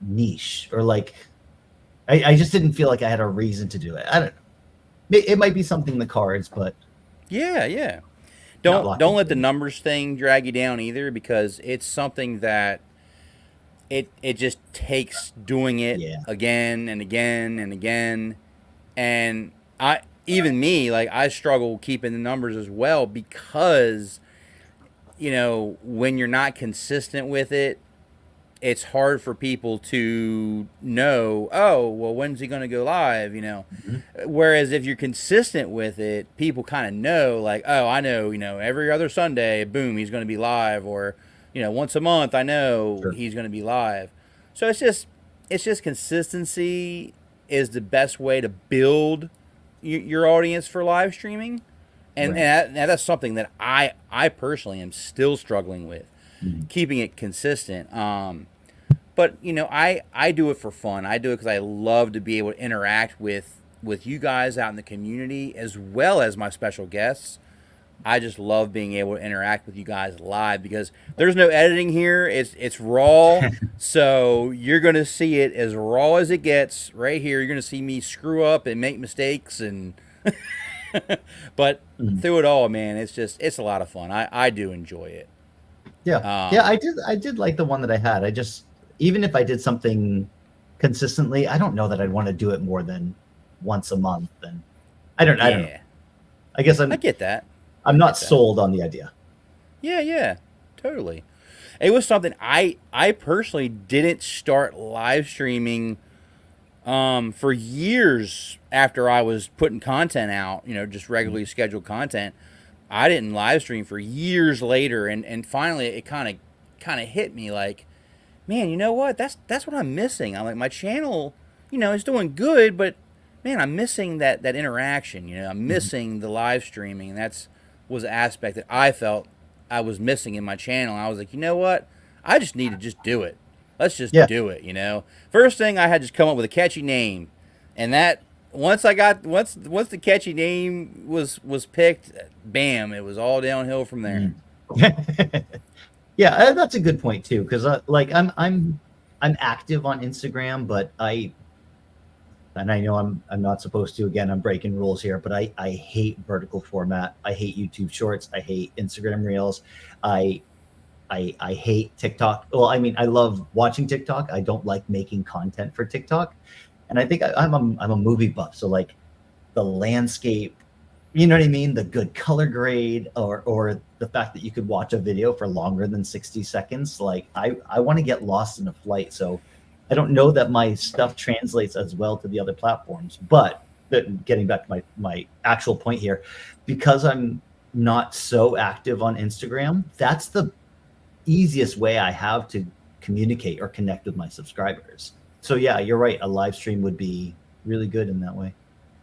niche, or like I just didn't feel like I had a reason to do it. I don't know. It might be something in the cards, but Yeah. Not locked Don't let the into it. numbers thing drag you down either, because it's something that it just takes doing it Yeah. again and again and again. And even me, like, I struggle keeping the numbers as well, because when you're not consistent with it, it's hard for people to know, oh, well, when's he going to go live, Whereas if you're consistent with it, people kind of know, like, oh, I know, every other Sunday, boom, he's going to be live, or, once a month, I know Sure. he's going to be live. So it's just consistency is the best way to build your audience for live streaming. And, Right. and that's something that I personally am still struggling with, keeping it consistent. But I do it for fun. I do it because I love to be able to interact with you guys out in the community, as well as my special guests. I just love being able to interact with you guys live, because there's no editing here. It's raw. So you're going to see it as raw as it gets right here. You're going to see me screw up and make mistakes, and but through it all, man, it's a lot of fun. I do enjoy it. Yeah. Yeah, I did like the one that I had. I just, even if I did something consistently, I don't know that I'd want to do it more than once a month. And I don't know. I guess I get that. I'm not get that. sold on the idea. Yeah, totally. It was something I personally didn't start live streaming for years after I was putting content out, just regularly scheduled content. I didn't live stream for years later, and finally it kind of hit me like, man, you know what? That's what I'm missing. I'm like, my channel, is doing good, but man, I'm missing that interaction. I'm missing the live streaming, and that's was an aspect that I felt I was missing in my channel. I was like, you know what? I just need to just do it. Let's just do it. First thing, I had to just come up with a catchy name, and that once the catchy name was picked, bam, it was all downhill from there. Yeah, that's a good point too, because like I'm active on Instagram, but I know I'm not supposed to. Again, I'm breaking rules here, but I hate vertical format. I hate YouTube Shorts. I hate Instagram Reels. I hate TikTok. Well, I mean, I love watching TikTok. I don't like making content for TikTok. And I think I'm a movie buff, so like the landscape, you know what I mean? The good color grade, or the fact that you could watch a video for longer than 60 seconds. Like I want to get lost in a flight. So I don't know that my stuff translates as well to the other platforms. But getting back to my actual point here, because I'm not so active on Instagram, that's the easiest way I have to communicate or connect with my subscribers. So yeah, you're right. A live stream would be really good in that way,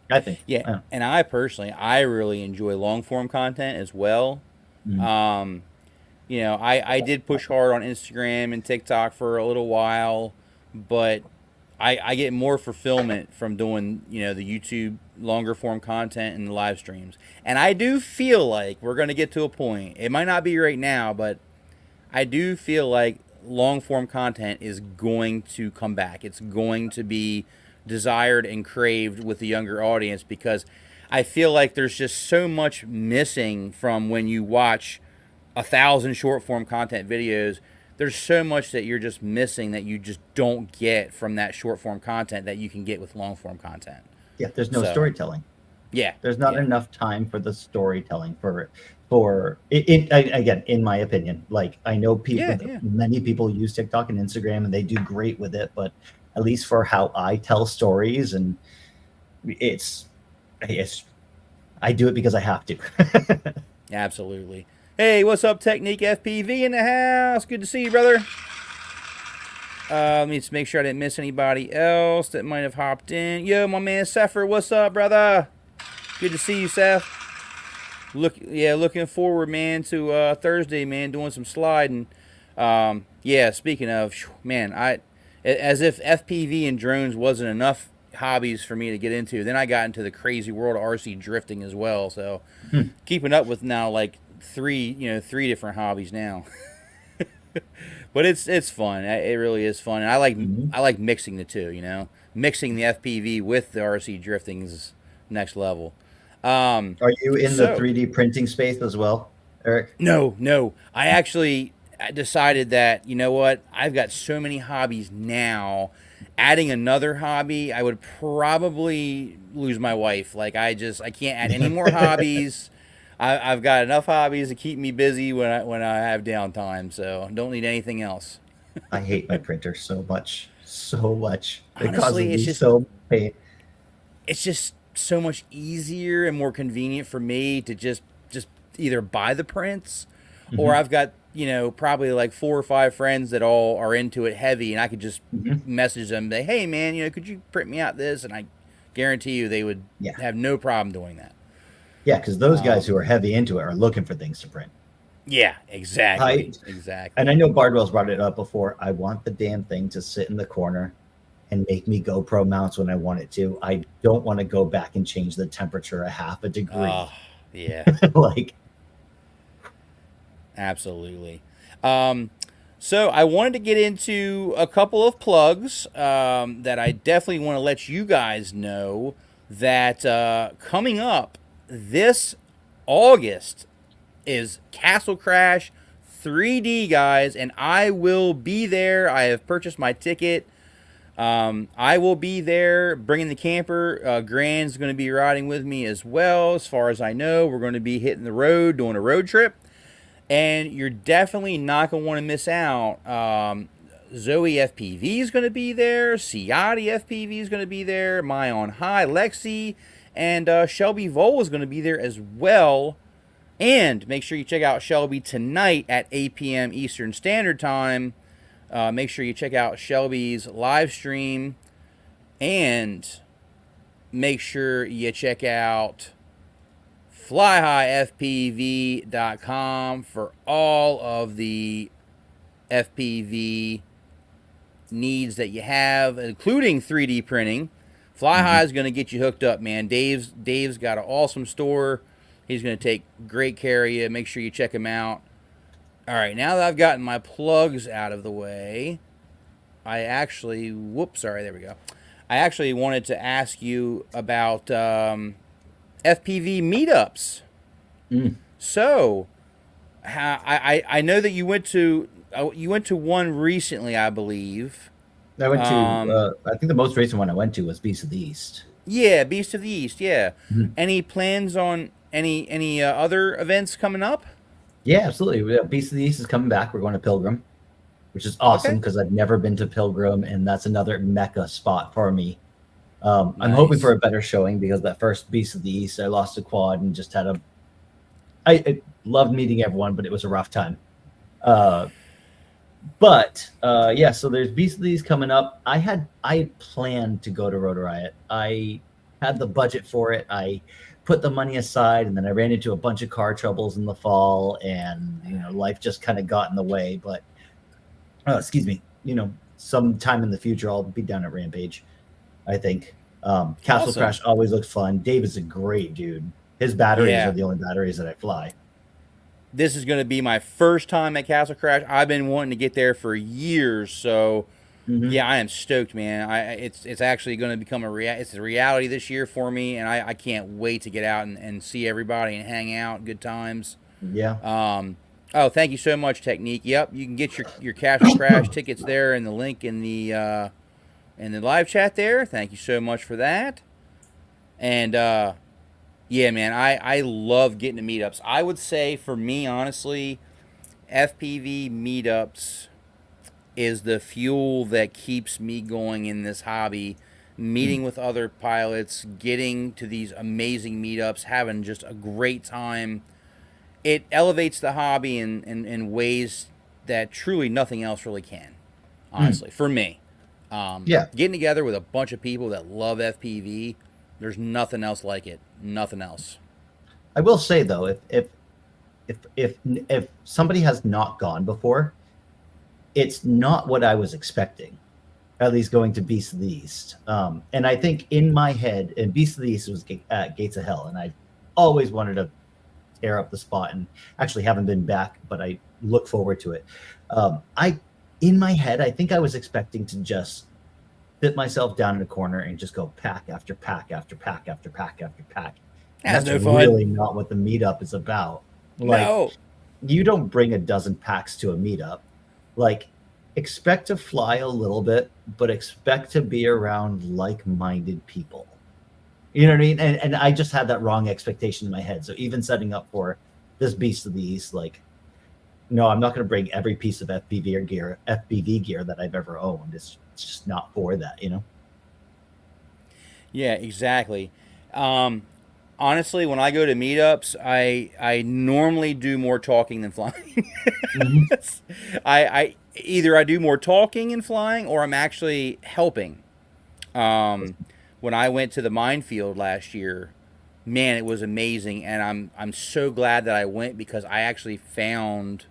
I think. Yeah, and I personally, I really enjoy long form content as well. Mhm. I did push hard on Instagram and TikTok for a little while, but I get more fulfillment from doing, the YouTube longer form content and the live streams. And I do feel like we're going to get to a point. It might not be right now, but I do feel like long form content is going to come back. It's going to be desired and craved with the younger audience because I feel like there's just so much missing from when you watch 1,000 short form content videos. There's so much that you're just missing that you just don't get from that short form content that you can get with long form content. Yeah, there's no storytelling. Yeah, there's not enough time for the storytelling again, in my opinion. Like, I know many people use TikTok and Instagram and they do great with it, but at least for how I tell stories, and I do it because I have to. Absolutely. Hey, what's up, Technique FPV in the house? Good to see you, brother. Let me just make sure I didn't miss anybody else that might have hopped in. Yo, my man Sepher, what's up, brother? Good to see you, Seth. Looking forward, man, to Thursday, man, doing some sliding. Speaking of, man, as if FPV and drones wasn't enough hobbies for me to get into. Then I got into the crazy world of RC drifting as well. So keeping up with now like three different hobbies now. But it's fun. It really is fun, and I like mixing the two. Mixing the FPV with the RC drifting is next level. Are you in the 3D printing space as well, Eric? No. I actually decided that, you know what? I've got so many hobbies now. Adding another hobby, I would probably lose my wife. Like, I can't add any more hobbies. I've got enough hobbies to keep me busy when I have downtime, so don't need anything else. I hate my printer so much. It causes Honestly, me so much pain. It's just so much easier and more convenient for me to just either buy the prints, or I've got probably like 4 or 5 friends that all are into it heavy, and I could just message them, say, hey man, could you print me out this? And I guarantee you they would have no problem doing that. Yeah, because those guys who are heavy into it are looking for things to print. Yeah, exactly. Exactly. And I know Bardwell's brought it up before. I want the damn thing to sit in the corner and make me GoPro mounts when I want it to. I don't want to go back and change the temperature 0.5 degree. Yeah. Like, absolutely. So I wanted to get into a couple of plugs that I definitely want to let you guys know that coming up this August is Castle Crash 3D, guys, and I will be there. I have purchased my ticket. I will be there bringing the camper. Grant's going to be riding with me as well. As far as I know, we're going to be hitting the road, doing a road trip. And you're definitely not going to want to miss out. Zoe FPV is going to be there. Ciotti FPV is going to be there. My On High, Lexi, and Shelby Vole is going to be there as well. And make sure you check out Shelby tonight at 8 p.m. Eastern Standard Time. Make sure you check out Shelby's live stream. And make sure you check out flyhighfpv.com for all of the FPV needs that you have, including 3D printing. Fly High is going to get you hooked up, man. Dave's got an awesome store. He's going to take great care of you. Make sure you check him out. All right, now that I've gotten my plugs out of the way, I actually wanted to ask you about FPV meetups. So, I know that you went to one recently, I believe. I went to, I think the most recent one I went to was Beast of the East. Yeah, Beast of the East, yeah. Any plans on any other events coming up? Yeah, absolutely. Beast of the East is coming back. We're going to Pilgrim. which is awesome Okay. because I've never been to Pilgrim, and that's another mecca spot for me. I'm hoping Nice. for a better showing because that first Beast of the East, I lost a quad and just had a. I loved meeting everyone, but it was a rough time. Uh, yeah, so there's Beast of the East coming up. I planned to go to Rotor Riot. I had the budget for it. I put the money aside, and then I ran into a bunch of car troubles in the fall, and life just kind of got in the way. But excuse me, sometime in the future I'll be down at Rampage, I think. Castle Awesome. Crash always looks fun. Dave is a great dude. His batteries Yeah. are the only batteries that I fly. This is going to be my first time at Castle Crash. I've been wanting to get there for years, so Mm-hmm. yeah, I am stoked, man. It's actually going to become it's a reality this year for me, and I can't wait to get out and see everybody and hang out, good times. Yeah. Oh, thank you so much, Technique. Yep, you can get your Castle Crash tickets there in the link in the live chat there. Thank you so much for that. And yeah, man, I love getting to meetups. I would say for me, honestly, FPV meetups is the fuel that keeps me going in this hobby. Meeting with other pilots, getting to these amazing meetups, having just a great time. It elevates the hobby in ways that truly nothing else really can, honestly, for me. Yeah. Getting together with a bunch of people that love FPV, there's nothing else like it. Nothing else. I will say though, if somebody has not gone before, it's not what I was expecting. At least going to Beast of the East, and I think in my head, and Beast of the East was Gates of Hell, and I always wanted to tear up the spot, and actually haven't been back, but I look forward to it. In my head, I think I was expecting to just sit myself down in a corner and just go pack after pack after pack after pack after pack. And That's that's no fun. really not what the meetup is about. Like, No. you don't bring a dozen packs to a meetup. Like, expect to fly a little bit, but expect to be around like-minded people. You know what I mean? And I just had that wrong expectation in my head. So even setting up for this Beast of the East, like, no, I'm not going to bring every piece of FPV gear that I've ever owned. It's just not for that, Yeah, exactly. Honestly, when I go to meetups, I normally do more talking than flying. I either I do more talking and flying, or I'm actually helping. When I went to the minefield last year, man, it was amazing, and I'm so glad that I went because I actually found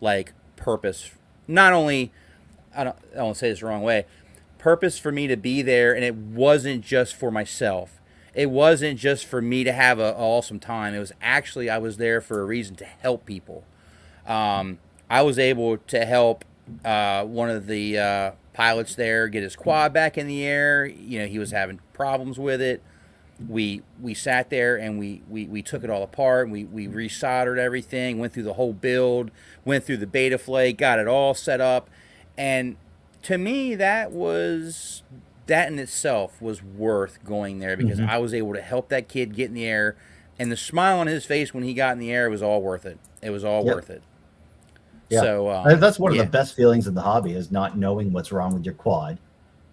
like purpose. Not only I don't want to say this the wrong way, purpose for me to be there, and it wasn't just for myself. It wasn't just for me to have an awesome time. It was actually I was there for a reason to help people. I was able to help one of the pilots there get his quad back in the air. He was having problems with it. We sat there and we took it all apart. We resoldered everything, went through the whole build, went through the beta flake, got it all set up, and to me that in itself was worth going there because I was able to help that kid get in the air, and the smile on his face when he got in the air was all worth it. It was all worth it. Yeah. So that's one of the best feelings in the hobby is not knowing what's wrong with your quad,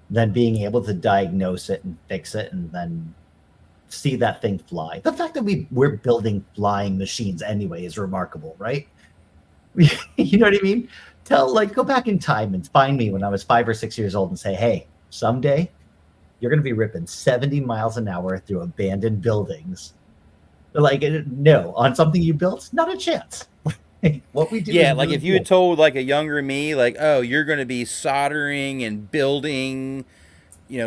then being able to diagnose it and fix it, and then see that thing fly. The fact that we're building flying machines anyway is remarkable, right? You know what I mean? Go back in time and find me when I was 5 or 6 years old and say, hey, someday you're going to be ripping 70 miles an hour through abandoned buildings. Like, no, on something you built, not a chance. What we do, yeah, like really if you had told like a younger me, like, oh, you're going to be soldering and building,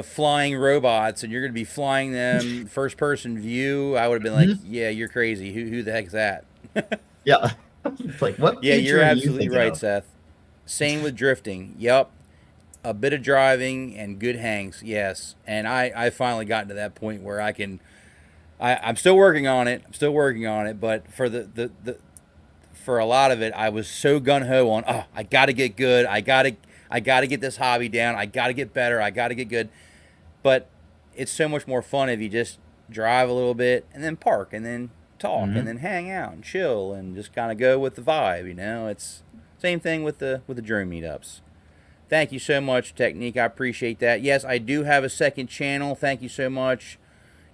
flying robots, and you're going to be flying them first person view, I would have been like, yeah, you're crazy. Who the heck is that? Yeah. It's like, what? Yeah, you're absolutely you right, of? Seth. Same with drifting. Yep. A bit of driving and good hangs. Yes. And I finally gotten to that point where I'm still working on it. But for for a lot of it, I was so gung-ho on, I got to get good. I got to get this hobby down. I got to get better. I got to get good. But it's so much more fun if you just drive a little bit and then park and then talk and then hang out and chill and just kind of go with the vibe, Same thing with the drone meetups. Thank you so much, Technique. I appreciate that. Yes, I do have a second channel. Thank you so much.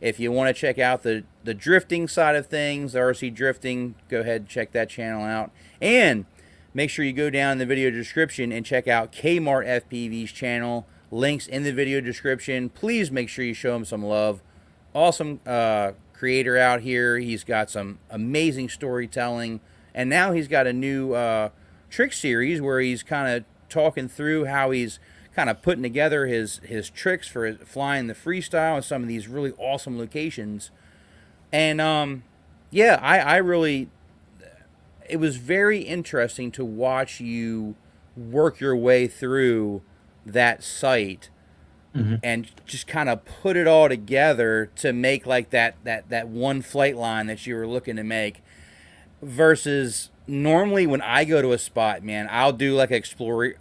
If you want to check out the drifting side of things, the RC drifting, go ahead and check that channel out. And make sure you go down in the video description and check out KMartFPV's channel. Links in the video description. Please make sure you show him some love. Awesome creator out here. He's got some amazing storytelling. And now he's got a new trick series where he's kind of talking through how he's kind of putting together his tricks for flying the freestyle and some of these really awesome locations. And yeah, I really, it was very interesting to watch you work your way through that site and just kind of put it all together to make like that one flight line that you were looking to make. Versus normally when I go to a spot, man, I'll do like an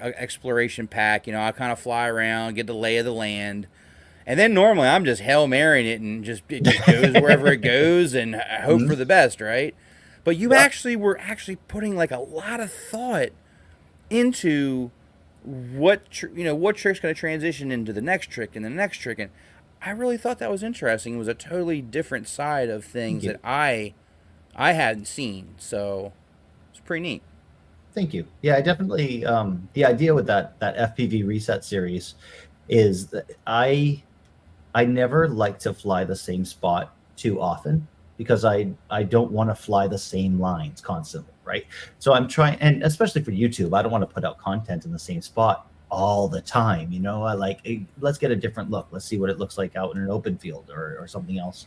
exploration pack. You know, I'll kind of fly around, get the lay of the land. And then normally I'm just Hail Marrying it and it just goes wherever it goes and hope for the best, right? But you actually were putting like a lot of thought into what trick's going to transition into the next trick and the next trick. And I really thought that was interesting. It was a totally different side of things that I hadn't seen. So it's pretty neat. Thank you. Yeah, I definitely, the idea with that FPV reset series is that I never like to fly the same spot too often because I don't want to fly the same lines constantly, right? So I'm trying, and especially for YouTube, I don't want to put out content in the same spot all the time. You know, I like, hey, let's get a different look. Let's see what it looks like out in an open field or something else.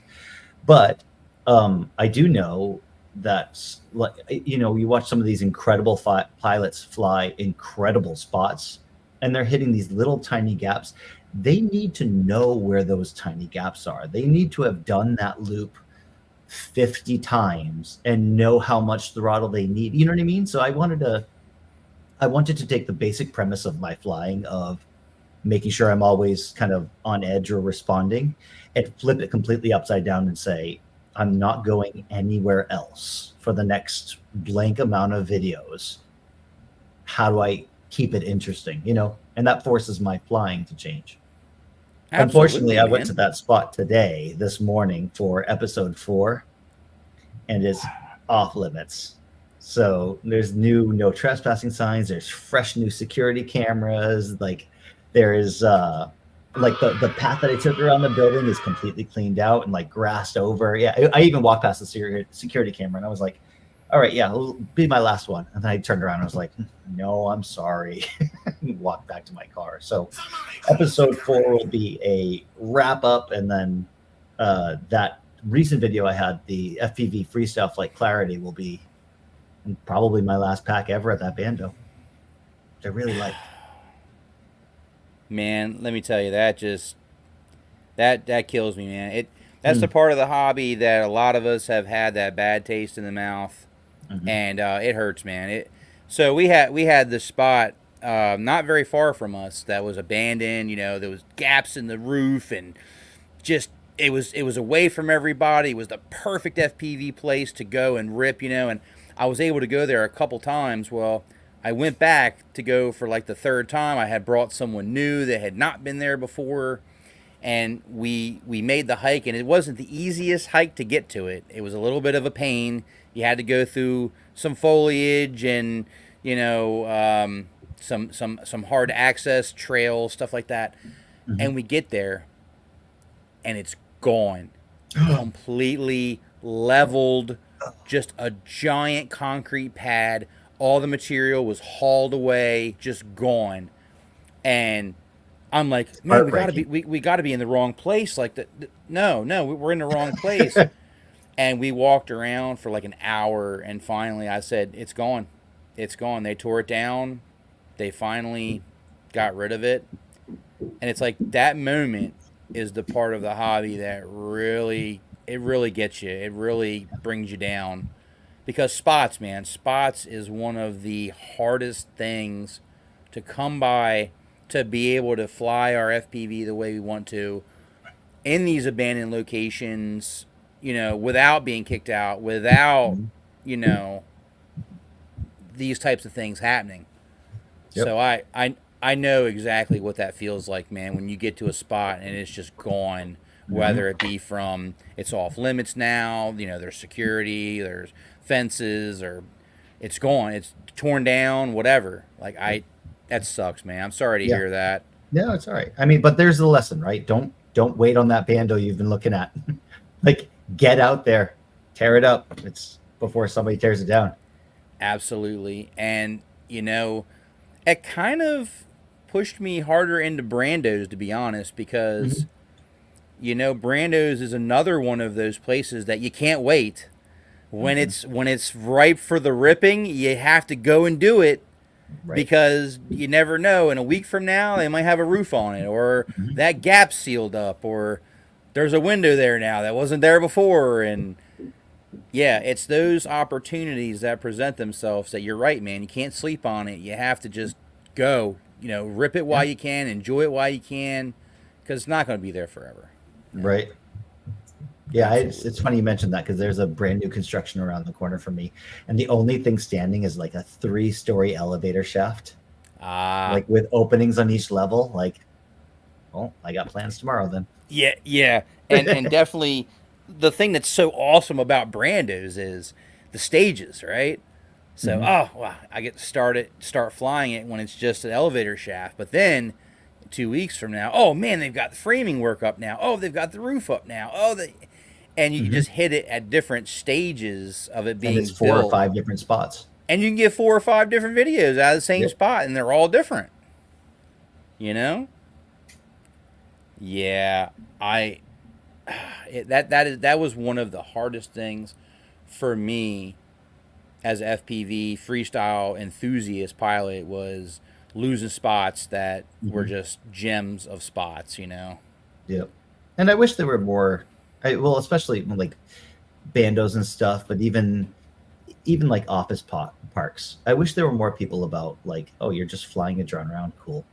But I do know that, like, you know, you watch some of these incredible pilots fly incredible spots and they're hitting these little tiny gaps. They need to know where those tiny gaps are. They need to have done that loop 50 times and know how much throttle they need. You know what I mean? So I wanted to take the basic premise of my flying of making sure I'm always kind of on edge or responding and flip it completely upside down and say, I'm not going anywhere else for the next blank amount of videos. How do I keep it interesting? You know, and that forces my flying to change. Unfortunately, I went to that spot this morning for episode 4, and it's off limits. So there's new no trespassing signs. There's fresh new security cameras. Like there is like the path that I took around the building is completely cleaned out and like grassed over. Yeah, I even walked past the security camera and I was like, all right, yeah, it'll be my last one. And then I turned around and I was like, no, I'm sorry. And walked back to my car. So episode 4 will be a wrap up. And then that recent video I had, the FPV freestyle flight clarity, will be probably my last pack ever at that bando, which I really like. Man, let me tell you, that kills me, man. That's the part of the hobby that a lot of us have had that bad taste in the mouth, and it hurts, man. So we had this spot not very far from us that was abandoned. You know, there was gaps in the roof, and just it was away from everybody. It was the perfect FPV place to go and rip, you know. And I was able to go there a couple times. Well, I went back to go for like the 3rd time. I had brought someone new that had not been there before. And we made the hike, and it wasn't the easiest hike to get to it. It was a little bit of a pain. You had to go through some foliage and, you know, some hard access trails, stuff like that. And we get there, and it's gone. Completely leveled, just a giant concrete pad. All the material was hauled away, just gone. And I'm like, man, we gotta be in the wrong place. Like no, we're in the wrong place. And we walked around for like an hour, and finally I said, it's gone. It's gone. They tore it down. They finally got rid of it. And it's like that moment is the part of the hobby that really gets you. It really brings you down. Because spots, man, spots is one of the hardest things to come by, to be able to fly our FPV the way we want to in these abandoned locations, you know, without being kicked out, without, you know, these types of things happening. Yep. So I know exactly what that feels like, man, when you get to a spot and it's just gone, whether it be from it's off limits now, there's security, there's fences, or it's gone, it's torn down, whatever. Like that sucks, man. I'm sorry to hear that. No, it's all right. I mean, but there's the lesson, right? Don't wait on that bando you've been looking at. Like, get out there, tear it up. It's before somebody tears it down. Absolutely. And it kind of pushed me harder into Brando's, to be honest, because Brando's is another one of those places that you can't wait. When it's ripe for the ripping, you have to go and do it. Right. Because you never know. In a week from now, they might have a roof on it, or that gap's sealed up, or there's a window there now that wasn't there before. And yeah, it's those opportunities that present themselves that you're right, man. You can't sleep on it. You have to just go, rip it while you can, enjoy it while you can, because it's not going to be there forever. Right. Yeah, it's funny you mentioned that, because there's a brand new construction around the corner from me, and the only thing standing is like a 3-story elevator shaft, like with openings on each level. Like, well, I got plans tomorrow then. Yeah, and definitely the thing that's so awesome about Brando's is the stages, right? So, I get to start flying it when it's just an elevator shaft, but then 2 weeks from now, oh man, they've got the framing work up now. Oh, they've got the roof up now. And you can just hit it at different stages of it being built. And it's 4 or 5 different spots. And you can get 4 or 5 different videos out of the same spot, and they're all different. Yeah, that was one of the hardest things for me as a FPV freestyle enthusiast pilot, was losing spots that were just gems of spots, Yep. And I wish there were more. Well, especially like bandos and stuff, but even like office parks. I wish there were more people about, like, oh, you're just flying a drone around, cool.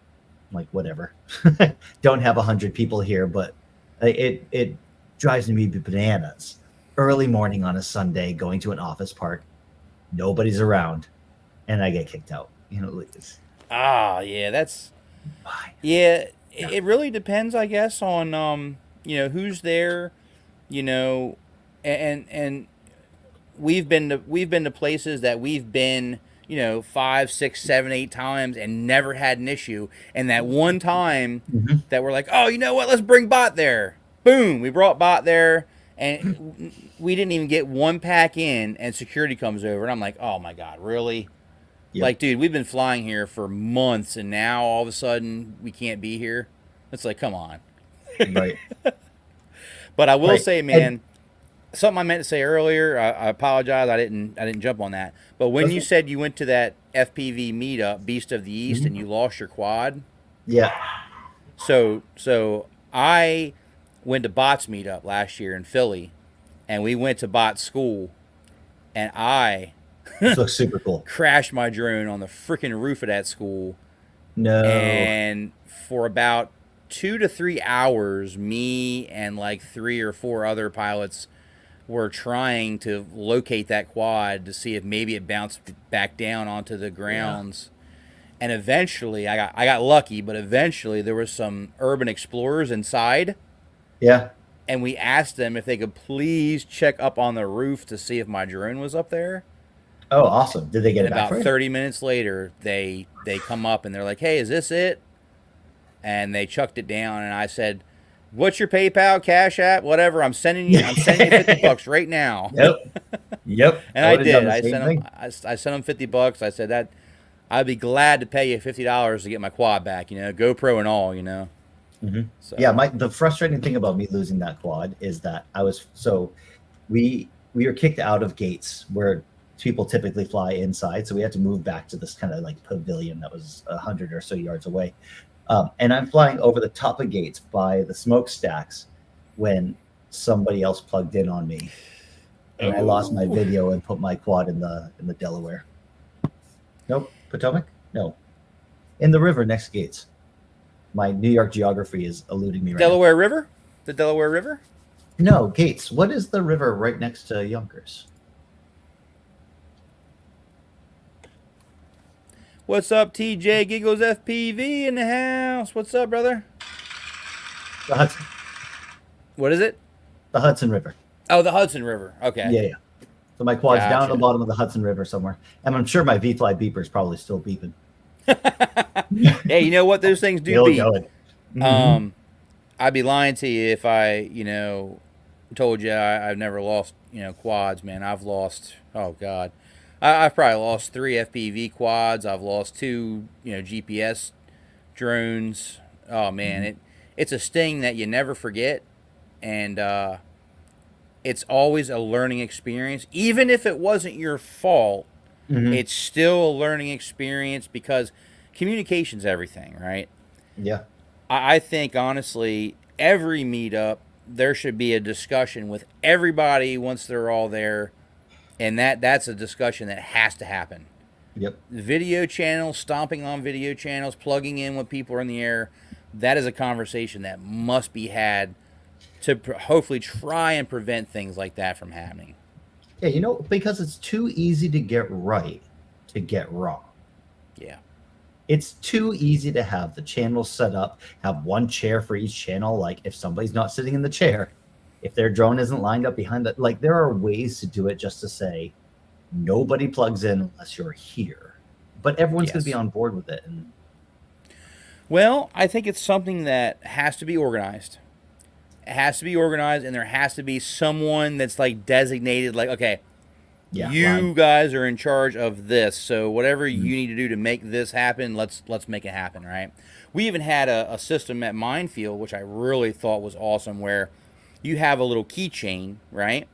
Like, whatever. Don't have 100 people here, but it drives me bananas. Early morning on a Sunday, going to an office park, nobody's around, and I get kicked out. That's why. Yeah, it really depends, I guess, on who's there. And we've been to places that we've been, 5, 6, 7, 8 times and never had an issue. And that one time that we're like, oh, you know what? Let's bring Bot there. Boom, we brought Bot there, and we didn't even get one pack in, and security comes over, and I'm like, oh my God, really? Yep. Like, dude, we've been flying here for months, and now all of a sudden we can't be here. It's like, come on. Right. But I will say, man, something I meant to say earlier. I apologize. I didn't jump on that. But when you said you went to that FPV meetup, Beast of the East, and you lost your quad. Yeah. So I went to Bot's meetup last year in Philly, and we went to Bot's school, and I this looks super cool. Crashed my drone on the freaking roof of that school. No. And for about 2 to 3 hours, me and like 3 or 4 other pilots were trying to locate that quad to see if maybe it bounced back down onto the grounds. Yeah. And eventually, I got lucky, but eventually there was some urban explorers inside. Yeah. And we asked them if they could please check up on the roof to see if my drone was up there. Oh, awesome. Did they get it back for you? About 30 minutes later, they come up and they're like, hey, is this it? And they chucked it down, and I said, what's your PayPal, Cash App, whatever? I'm sending you $50 right now. Yep. And I did. I sent them $50. I said that I'd be glad to pay you $50 to get my quad back, GoPro and all, So. Yeah, the frustrating thing about me losing that quad is that we were kicked out of gates where people typically fly inside, so we had to move back to this kind of like pavilion that was 100 or so yards away. And I'm flying over the top of gates by the smokestacks when somebody else plugged in on me, and I lost my video and put my quad in the Delaware. Nope, Potomac? No, in the river next to gates. My New York geography is eluding me right Delaware now. River? The Delaware River? No, Gates. What is the river right next to Yonkers? What's up, TJ Giggles FPV in the house? What's up, brother? The Hudson, What is it? the Hudson River. Oh, the Hudson River. Okay. Yeah, yeah. So my quad's down at the Gotcha. bottom of the Hudson River somewhere, and I'm sure my V-Fly beeper is probably still beeping. Hey, you know what? Those things do Still beep. going. I'd be lying to you if I, told you I've never lost, quads, man. I've lost, oh God. I've probably lost 3 FPV quads. I've lost 2, GPS drones. Oh, man. It's a sting that you never forget. And it's always a learning experience. Even if it wasn't your fault, it's still a learning experience because communication's everything, right? Yeah. I think, honestly, every meetup, there should be a discussion with everybody once they're all there. And that's a discussion that has to happen. Yep. Video channels, stomping on video channels, plugging in when people are in the air, that is a conversation that must be had to hopefully try and prevent things like that from happening. Yeah, because it's too easy to get right to get wrong. Yeah. It's too easy to have the channels set up, have one chair for each channel. Like if somebody's not sitting in the chair, if their drone isn't lined up behind that, like there are ways to do it just to say nobody plugs in unless you're here. But everyone's going to be on board with it. And well, I think it's something that has to be organized. It has to be organized, and there has to be someone that's like designated, like, okay, you guys are in charge of this, so whatever you need to do to make this happen, let's make it happen, right? We even had a system at Minefield, which I really thought was awesome, where you have a little keychain, right?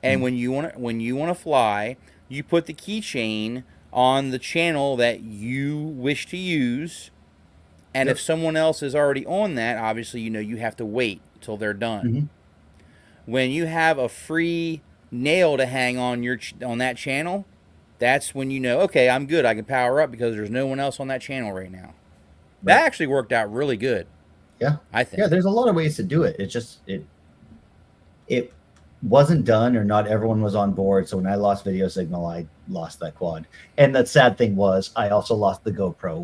And when you want to fly, you put the keychain on the channel that you wish to use, and if someone else is already on that, obviously you have to wait till they're done. When you have a free nail to hang on on that channel, that's when okay, I'm good, I can power up because there's no one else on that channel right now. That actually worked out really good. Yeah, I think. Yeah, there's a lot of ways to do it. It just it wasn't done, or not everyone was on board. So when I lost video signal, I lost that quad. And the sad thing was, I also lost the GoPro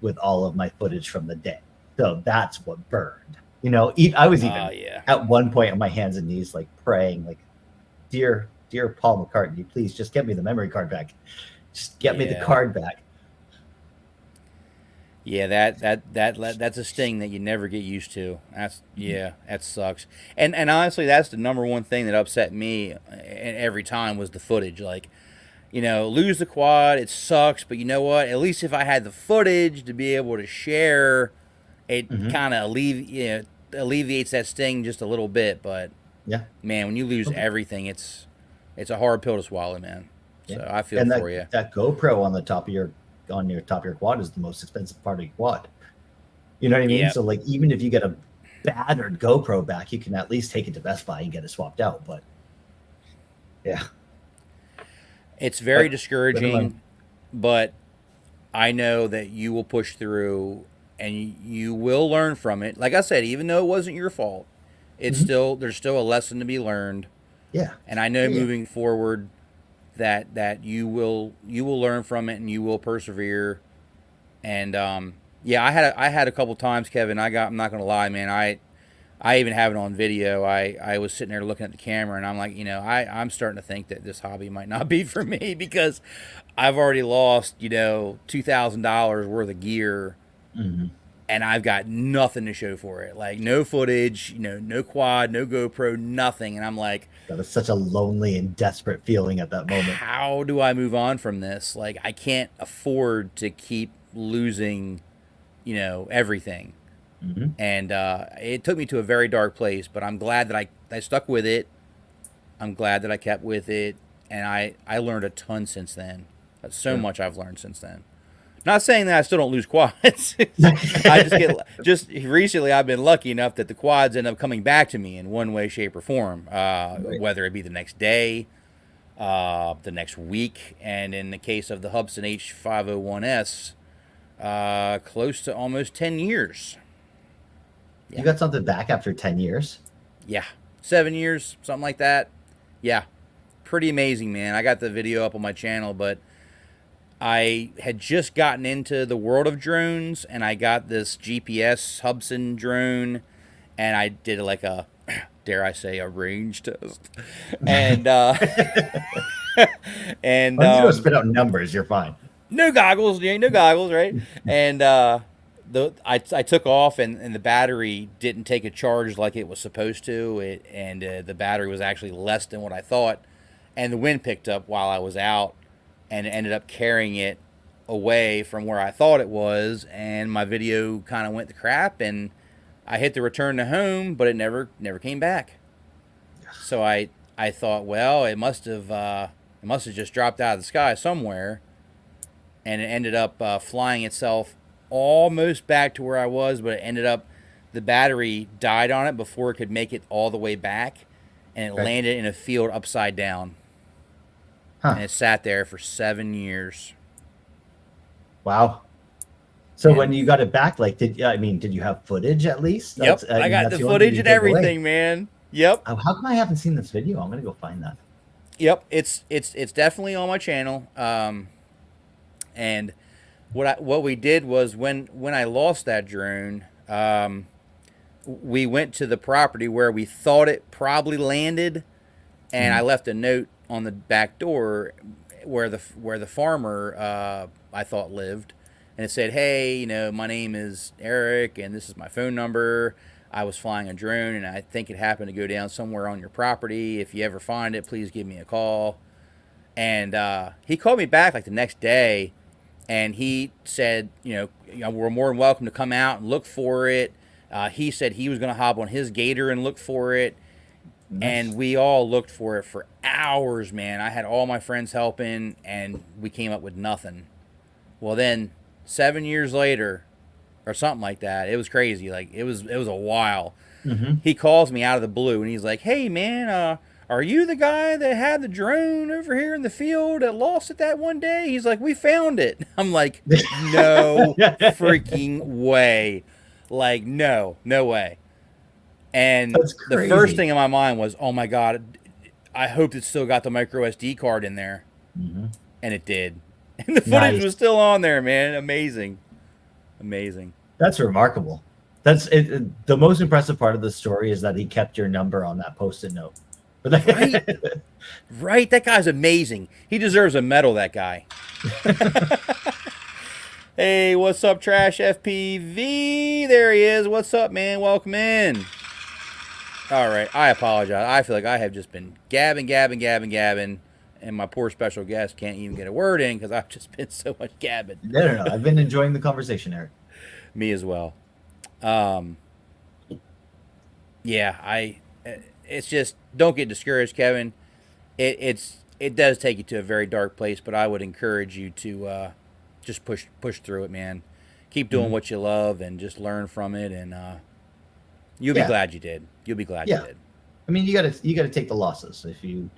with all of my footage from the day. So that's what burned. I was even at one point on my hands and knees, like praying, like, dear Paul McCartney, please just get me the memory card back. Just get me the card back. Yeah, that's a sting that you never get used to. That sucks. And honestly, that's the number one thing that upset me every time was the footage. Like, lose the quad, it sucks, but you know what? At least if I had the footage to be able to share, it kind of alleviates that sting just a little bit. But man, when you lose everything, it's a hard pill to swallow, man. So I feel for you. That GoPro on the top of your quad is the most expensive part of your quad. You know what I mean? So like, even if you get a battered GoPro back, you can at least take it to Best Buy and get it swapped out. But it's very discouraging, but I know that you will push through and you will learn from it. Like I said, even though it wasn't your fault, it's there's still a lesson to be learned. Yeah. And I know moving forward that you will learn from it and you will persevere. And I had a couple times, Kevin, I'm not gonna lie, man, I even have it on video. I was sitting there looking at the camera and I'm like, I'm starting to think that this hobby might not be for me because I've already lost, $2,000 worth of gear and I've got nothing to show for it. Like no footage, no quad, no GoPro, nothing. And I'm like, that was such a lonely and desperate feeling at that moment. How do I move on from this? Like I can't afford to keep losing, everything. And it took me to a very dark place, but I'm glad that I stuck with it. I'm glad that I kept with it. And I learned a ton since then. That's so much I've learned since then. Not saying that I still don't lose quads. I just recently I've been lucky enough that the quads end up coming back to me in one way, shape, or form. Whether it be the next day, the next week, and in the case of the Hubsan H501S, close to almost 10 years. You got something back after 10 years? Yeah, 7 years, something like that. Yeah, pretty amazing, man. I got the video up on my channel, but I had just gotten into the world of drones, and I got this GPS Hubsan drone, and I did like a, dare I say, a range test, and and Once you don't spit out numbers, you're fine. no goggles, you ain't no goggles, right? And I took off, and the battery didn't take a charge like it was supposed to. The battery was actually less than what I thought, and the wind picked up while I was out, and it ended up carrying it away from where I thought it was, and my video kind of went to crap, and I hit the return to home, but it never came back. So I thought, well, it must have just dropped out of the sky somewhere, and it ended up flying itself almost back to where I was, but it ended up, the battery died on it before it could make it all the way back, and it landed in a field upside down. And it sat there for 7 years. Wow. So when you got it back, like, did you have footage at least? Yep, I got the footage and everything, man. Yep. How come I haven't seen this video? I'm gonna go find that. Yep, it's definitely on my channel. And what we did was when I lost that drone, we went to the property where we thought it probably landed, and I left a note on the back door where the farmer I thought lived, and it said, "Hey, my name is Eric, and this is my phone number. I was flying a drone, and I think it happened to go down somewhere on your property. If you ever find it, please give me a call." And he called me back like the next day, and he said, we're more than welcome to come out and look for it. He said he was going to hop on his gator and look for it. Nice. And we all looked for it for hours, man. I had all my friends helping, and we came up with nothing. Well, then 7 years later, or something like that, it was crazy. Like it was a while. He calls me out of the blue, and he's like, "Hey, man, are you the guy that had the drone over here in the field that lost it that one day?" He's like, "We found it." I'm like, "No freaking way!" Like, no way. And the first thing in my mind was, "Oh my God, I hope it still got the micro SD card in there." And it did. And the footage was still on there, man. Amazing. That's remarkable. That's it. The most impressive part of the story is that he kept your number on that Post-it note. Right. That guy's amazing. He deserves a medal, that guy. Hey, what's up, Trash FPV? There he is. What's up, man? Welcome in. All right. I apologize. I feel like I have just been gabbing, and my poor special guest can't even get a word in because I've just been so much gabbing. No. I've been enjoying the conversation, Eric. Me as well. It's just, don't get discouraged, Kevin. It does take you to a very dark place, but I would encourage you to just push through it, man. Keep doing what you love and just learn from it, and you'll be glad you did. You'll be glad you did. I mean, you gotta take the losses. If you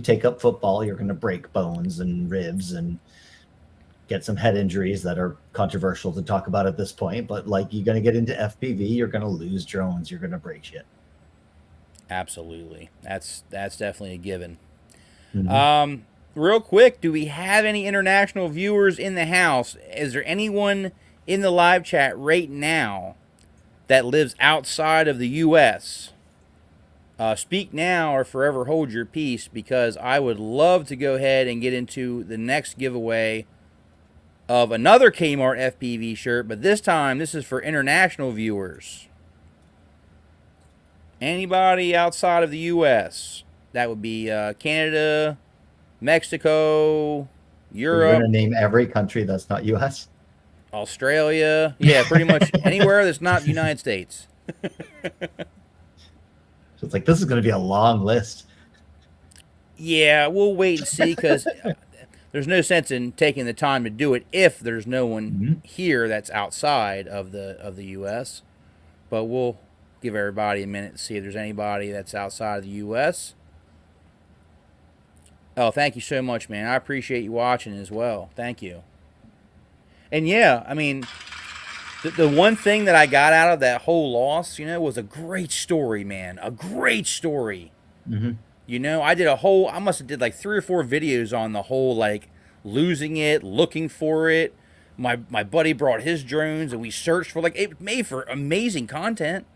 take up football, you're gonna break bones and ribs and get some head injuries that are controversial to talk about at this point. But like, you're gonna get into FPV, you're gonna lose drones, you're gonna break shit. Absolutely. That's definitely a given. Real quick, do we have any international viewers in the house? Is there anyone in the live chat right now that lives outside of the U.S.? Speak now or forever hold your peace, because I would love to go ahead and get into the next giveaway of another Kmart FPV shirt, but this time this is for international viewers. Anybody outside of the U.S.? That would be Canada, Mexico, Europe. You're going to name every country that's not U.S.? Australia. Yeah, pretty much anywhere that's not the United States. So it's like, this is going to be a long list. Yeah, we'll wait and see, because there's no sense in taking the time to do it if there's no one here that's outside of the U.S. But we'll give everybody a minute to see if there's anybody that's outside of the U.S. Oh, thank you so much, man. I appreciate you watching as well. Thank you. And yeah, I mean, the one thing that I got out of that whole loss, was a great story, man. A great story. I did I must have did like 3 or 4 videos on the whole, like, losing it, looking for it. My buddy brought his drones, and we searched for, like, it made for amazing content.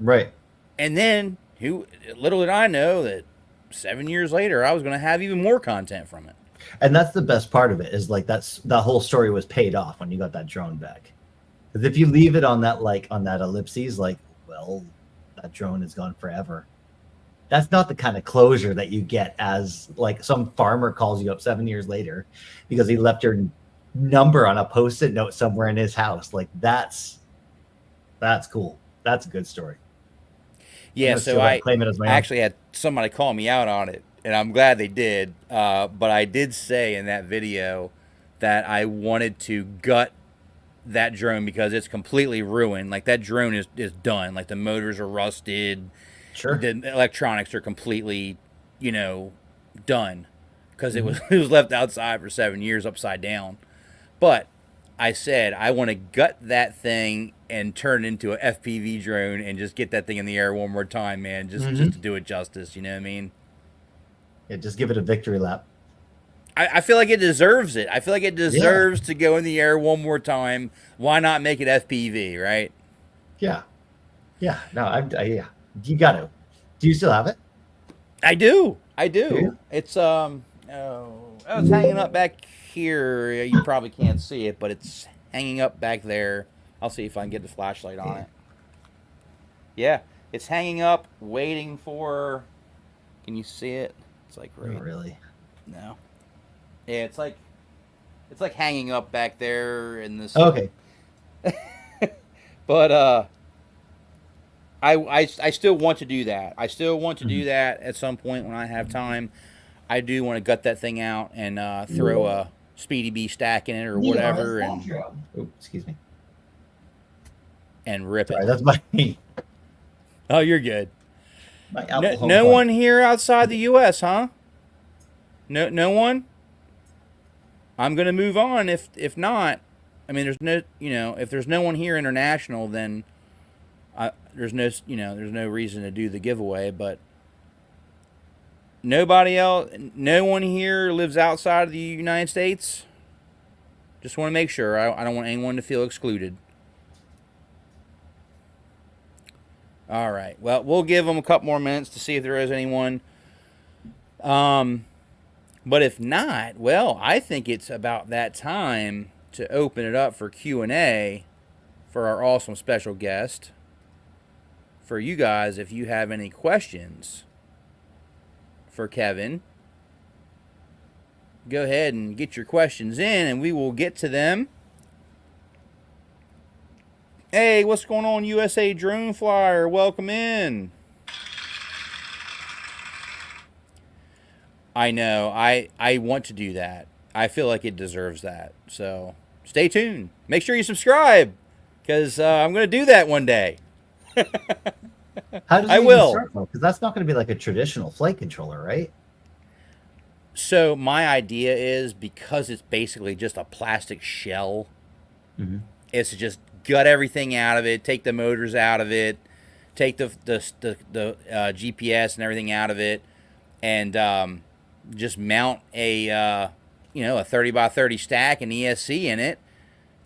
Right. And then, little did I know that 7 years later, I was going to have even more content from it. And that's the best part of it, is like that whole story was paid off when you got that drone back. Because if you leave it on that ellipses, like, well, that drone is gone forever. That's not the kind of closure that you get as, like, some farmer calls you up 7 years later because he left your number on a post-it note somewhere in his house. Like, that's cool. That's a good story. Yeah, so I claim it as my own. actually had somebody call me out on it, and I'm glad they did. But I did say in that video that I wanted to gut that drone because it's completely ruined. Like, that drone is done. Like, the motors are rusted. Sure. The electronics are completely, done because it was left outside for 7 years upside down. But I said I want to gut that thing and turn it into a FPV drone and just get that thing in the air one more time, man, just to do it justice. You know what I mean? Yeah, just give it a victory lap. I feel like it deserves it. I feel like it deserves to go in the air one more time. Why not make it FPV, right? Yeah. Yeah. No, yeah. You got to. Do you still have it? I do. Yeah. It's it's hanging up back here. You probably can't see it, but it's hanging up back there. I'll see if I can get the flashlight on it. Yeah, it's hanging up, waiting for. Can you see it? It's like right. Not really. No. Yeah, it's like hanging up back there in this. Okay. But I still want to do that. I still want to do that at some point when I have time. I do want to gut that thing out and throw a Speedy Bee stack in it or whatever, and excuse me, and rip Sorry, it. that's my. Oh, you're good. My No one here outside the U.S., huh? No one. I'm gonna move on. If not, I mean, there's no, if there's no one here international, then there's no reason to do the giveaway. But nobody else, no one here lives outside of the United States. Just want to make sure. I don't want anyone to feel excluded. All right. Well, we'll give them a couple more minutes to see if there is anyone. But if not, well, I think it's about that time to open it up for Q&A for our awesome special guest. For you guys, if you have any questions for Kevin, go ahead and get your questions in and we will get to them. Hey, what's going on, USA Drone Flyer? Welcome in. I know. I want to do that. I feel like it deserves that. So stay tuned. Make sure you subscribe because I'm going to do that one day. How does it even start, though? Because that's not going to be like a traditional flight controller, right? So my idea is, because it's basically just a plastic shell, it's to just gut everything out of it, take the motors out of it, take the GPS and everything out of it, and just mount a a 30 by 30 stack and ESC in it,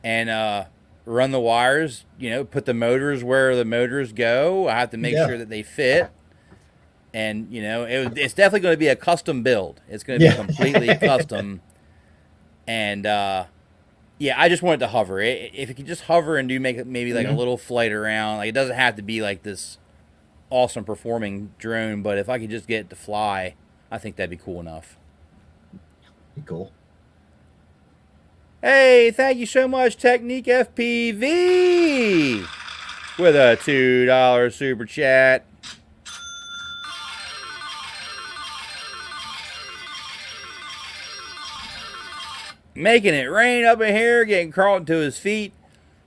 and run the wires. Put the motors where the motors go. I have to make sure that they fit. And, it's definitely going to be a custom build. It's going to be completely custom. And, I just want it to hover. If it could just hover and maybe like a little flight around, like, it doesn't have to be like this awesome performing drone, but if I could just get it to fly, I think that'd be cool enough. Be cool. Hey, thank you so much, Technique FPV, with a $2 super chat. Making it rain up in here, getting Carlton to his feet.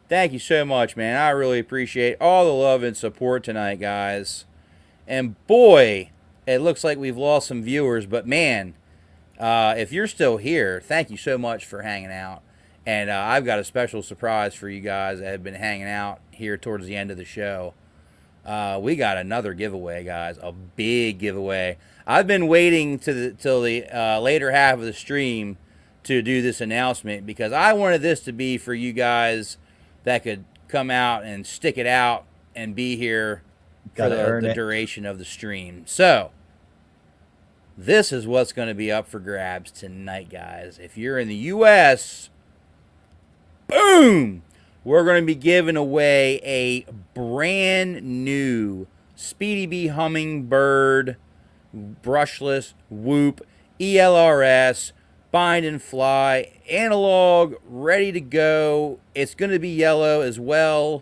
Thank you so much, man. I really appreciate all the love and support tonight, guys. And boy, it looks like we've lost some viewers, but man, if you're still here, thank you so much for hanging out. And I've got a special surprise for you guys that have been hanging out here towards the end of the show. We got another giveaway, guys, a big giveaway. I've been waiting till the later half of the stream to do this announcement because I wanted this to be for you guys that could come out and stick it out and be here for the duration of the stream. So this is what's going to be up for grabs tonight, guys. If you're in the U.S., boom, we're going to be giving away a brand new Speedy Bee Hummingbird brushless whoop ELRS bind and fly analog ready to go. It's going to be yellow as well,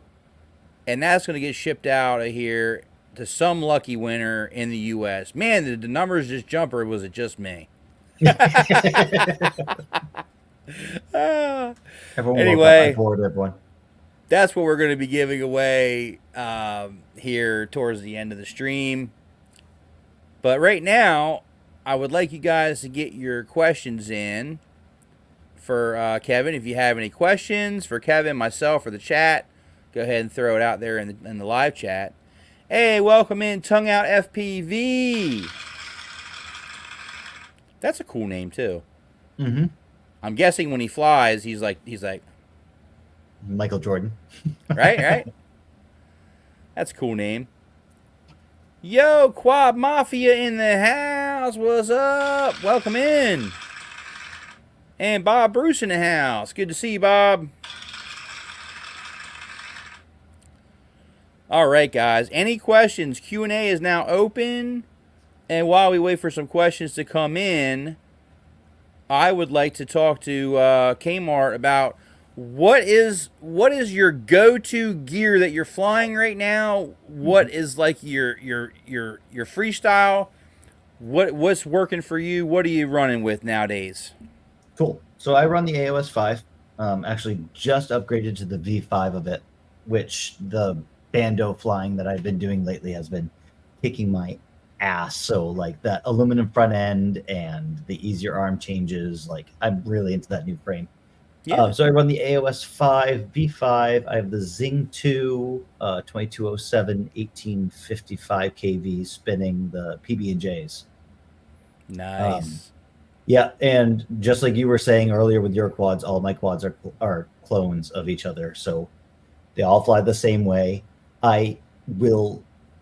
and that's going to get shipped out of here to some lucky winner in the U.S. Man, the numbers just jump, or was it just me? Anyway, everyone. That's what we're going to be giving away here towards the end of the stream. But right now, I would like you guys to get your questions in for Kevin. If you have any questions for Kevin, myself, or the chat, go ahead and throw it out there in the live chat. Hey, welcome in Tongue Out FPV. That's a cool name too. Mm-hmm. I'm guessing when he flies, he's like Michael Jordan. right. That's a cool name. Yo, Quad Mafia in the house. What's up? Welcome in. And Bob Bruce in the house. Good to see you, Bob. All right, guys. Any questions? Q&A is now open. And while we wait for some questions to come in, I would like to talk to Kmart about what is your go-to gear that you're flying right now? What is like your freestyle? What's working for you? What are you running with nowadays? Cool. So I run the AOS 5. Actually, just upgraded to the V5 of it, which the bando flying that I've been doing lately has been kicking my ass. So like that aluminum front end and the easier arm changes, like I'm really into that new frame. Yeah. So I run the AOS 5 V5. I have the Zing 2 2207 1855 kV spinning the PB&Js. Nice. Yeah, and just like you were saying earlier with your quads, all my quads are clones of each other, so they all fly the same way. I will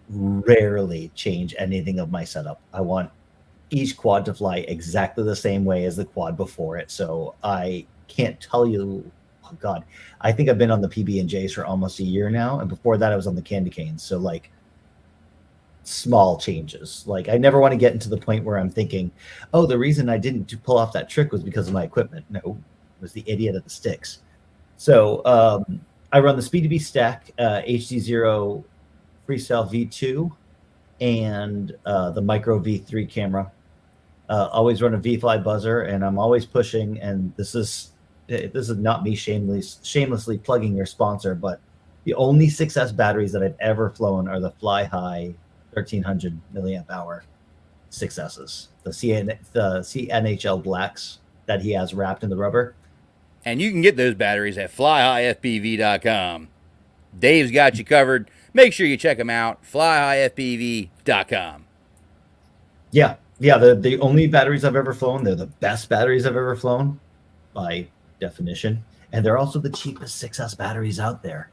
rarely change anything of my setup. I want each quad to fly exactly the same way as the quad before it, so I can't tell you. Oh God, I think I've been on the PB&Js for almost a year now, and before that I was on the Candy Canes. So like small changes. Like I never want to get into the point where I'm thinking, oh, the reason I didn't pull off that trick was because of my equipment. No, it was the idiot at the sticks. So I run the Speedy Bee Stack HD0 Freestyle V2 and the Micro V3 camera. Always run a V-Fly buzzer, and I'm always pushing. And this is not me shamelessly plugging your sponsor, but the only 6S batteries that I've ever flown are the Fly High 1300 milliamp hour 6Ss, the CNHL blacks that he has wrapped in the rubber. And you can get those batteries at flyhighfpv.com. Dave's got you covered. Make sure you check him out, flyhighfpv.com. Yeah, the only batteries I've ever flown. They're the best batteries I've ever flown by definition. And they're also the cheapest 6S batteries out there.